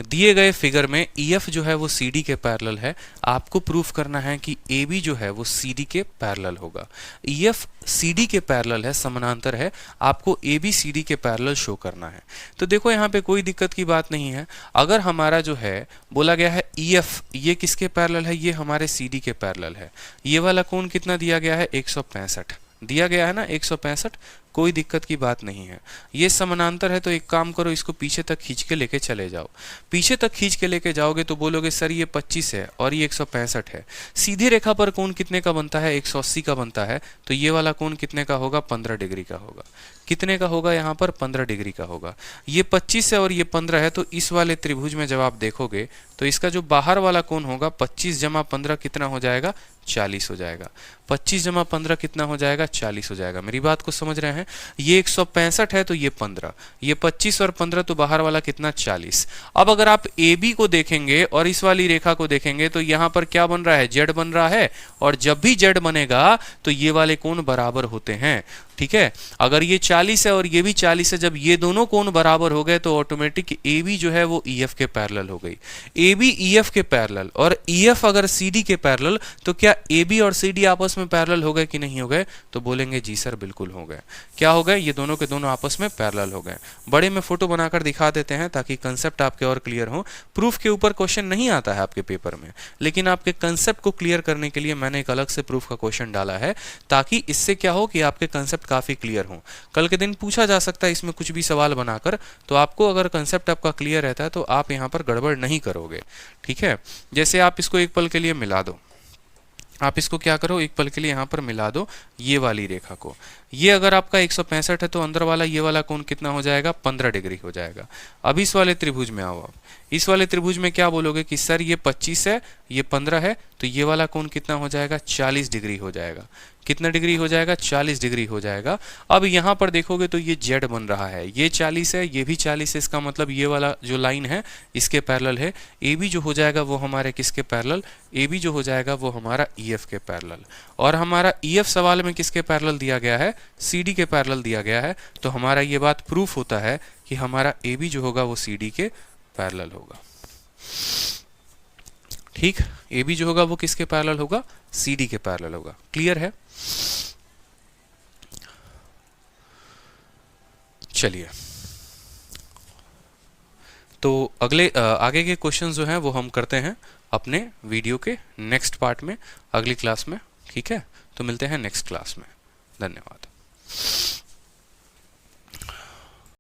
दिए गए फिगर में EF जो है वो CD के पैरेलल है। आपको प्रूफ करना है कि AB जो है वो CD के पैरेलल होगा। EF CD के पैरेलल है, समानांतर है। आपको AB CD के पैरेलल शो करना है। तो देखो यहाँ पे कोई दिक्कत की बात नहीं है। अगर हमारा जो है बोला गया है EF, ये किसके पैरेलल है? ये हमारे CD के पैरेलल है। ये वाला कोण कितना दिया गया है? 165 दिया गया है ना, 165। कोई दिक्कत की बात नहीं है। ये समानांतर है तो एक काम करो, इसको पीछे तक खींच के लेके चले जाओ। पीछे तक खींच के लेके जाओगे तो बोलोगे सर ये 25 है और ये 165 है। सीधी रेखा पर कोण कितने का बनता है? 180 का बनता है। तो ये वाला कोण कितने का होगा? 15 डिग्री का होगा। कितने का होगा? यहाँ पर 15 डिग्री का होगा। ये 25 है और ये 15 है, तो इस वाले त्रिभुज में जब आप देखोगे तो इसका जो बाहर वाला कोण होगा 25 जमा 15 कितना हो जाएगा? 40 हो जाएगा। 25 जमा 15 कितना हो जाएगा? 40 हो जाएगा। मेरी बात को समझ रहे हैं? ये 165 है तो ये 15, ये 25 और 15 तो बाहर वाला कितना? 40। अब अगर आप AB को देखेंगे और इस वाली रेखा को देखेंगे तो यहाँ पर क्या बन रहा है? जेड बन रहा है। और जब भी जेड बनेगा तो ये वाले कोण बराबर होते हैं। ठीक है, अगर ये 40 है और ये भी 40 है, जब ये दोनों कोण बराबर हो गए तो ऑटोमेटिक AB जो है वो EF के पैरेलल हो गई। AB EF के पैरेलल और EF अगर CD के पैरेलल, तो क्या AB और CD आपस में पैरेलल हो गए कि नहीं हो गए? तो बोलेंगे जी सर बिल्कुल हो गए। क्या हो गए? ये दोनों के दोनों आपस में पैरेलल हो गए। बड़े में फोटो बनाकर दिखा देते हैं ताकि कंसेप्ट आपके और क्लियर हो। प्रूफ के ऊपर क्वेश्चन नहीं आता है आपके पेपर में, लेकिन आपके कंसेप्ट को क्लियर करने के लिए मैंने एक अलग से प्रूफ का क्वेश्चन डाला है, ताकि इससे क्या हो कि आपके कंसेप्ट काफी क्लियर हो। कल के दिन पूछा जा सकता है इसमें कुछ भी सवाल बनाकर, तो आपको अगर कंसेप्ट आपका क्लियर रहता है तो आप यहाँ पर गड़बड़ नहीं करोगे। ठीक है, जैसे आप इसको एक पल के लिए मिला दो, आप इसको क्या करो, एक पल के लिए यहाँ पर मिला दो ये वाली रेखा को। ये अगर आपका 165 है तो अंदर वाला ये वाला कोण कितना हो जाएगा? 15 डिग्री हो जाएगा। अब इस वाले त्रिभुज में आओ। आप इस वाले त्रिभुज में क्या बोलोगे कि सर ये 25 है, ये 15 है, तो ये वाला कोण कितना हो जाएगा? 40 डिग्री हो जाएगा। कितना डिग्री हो जाएगा? 40 डिग्री हो जाएगा। अब यहाँ पर देखोगे तो ये जेड बन रहा है, ये 40 है, ये भी 40 है। इसका मतलब ये वाला जो लाइन है इसके पैरेलल है। AB जो हो जाएगा वो हमारे किसके पैरेलल? AB जो हो जाएगा वो हमारा EF के पैरेलल। और हमारा EF सवाल में किसके पैरेलल दिया गया है? CD के पैरेलल दिया गया है। तो हमारा ये बात प्रूफ होता है कि हमारा AB जो होगा वो CD के पैरेलल होगा। ठीक, AB जो होगा वो किसके पैरेलल होगा? CD के पैरेलल होगा। क्लियर है? चलिए, तो आगे के क्वेश्चन जो हैं वो हम करते हैं अपने वीडियो के नेक्स्ट पार्ट में, अगली क्लास में। ठीक है, तो मिलते हैं नेक्स्ट क्लास में। धन्यवाद।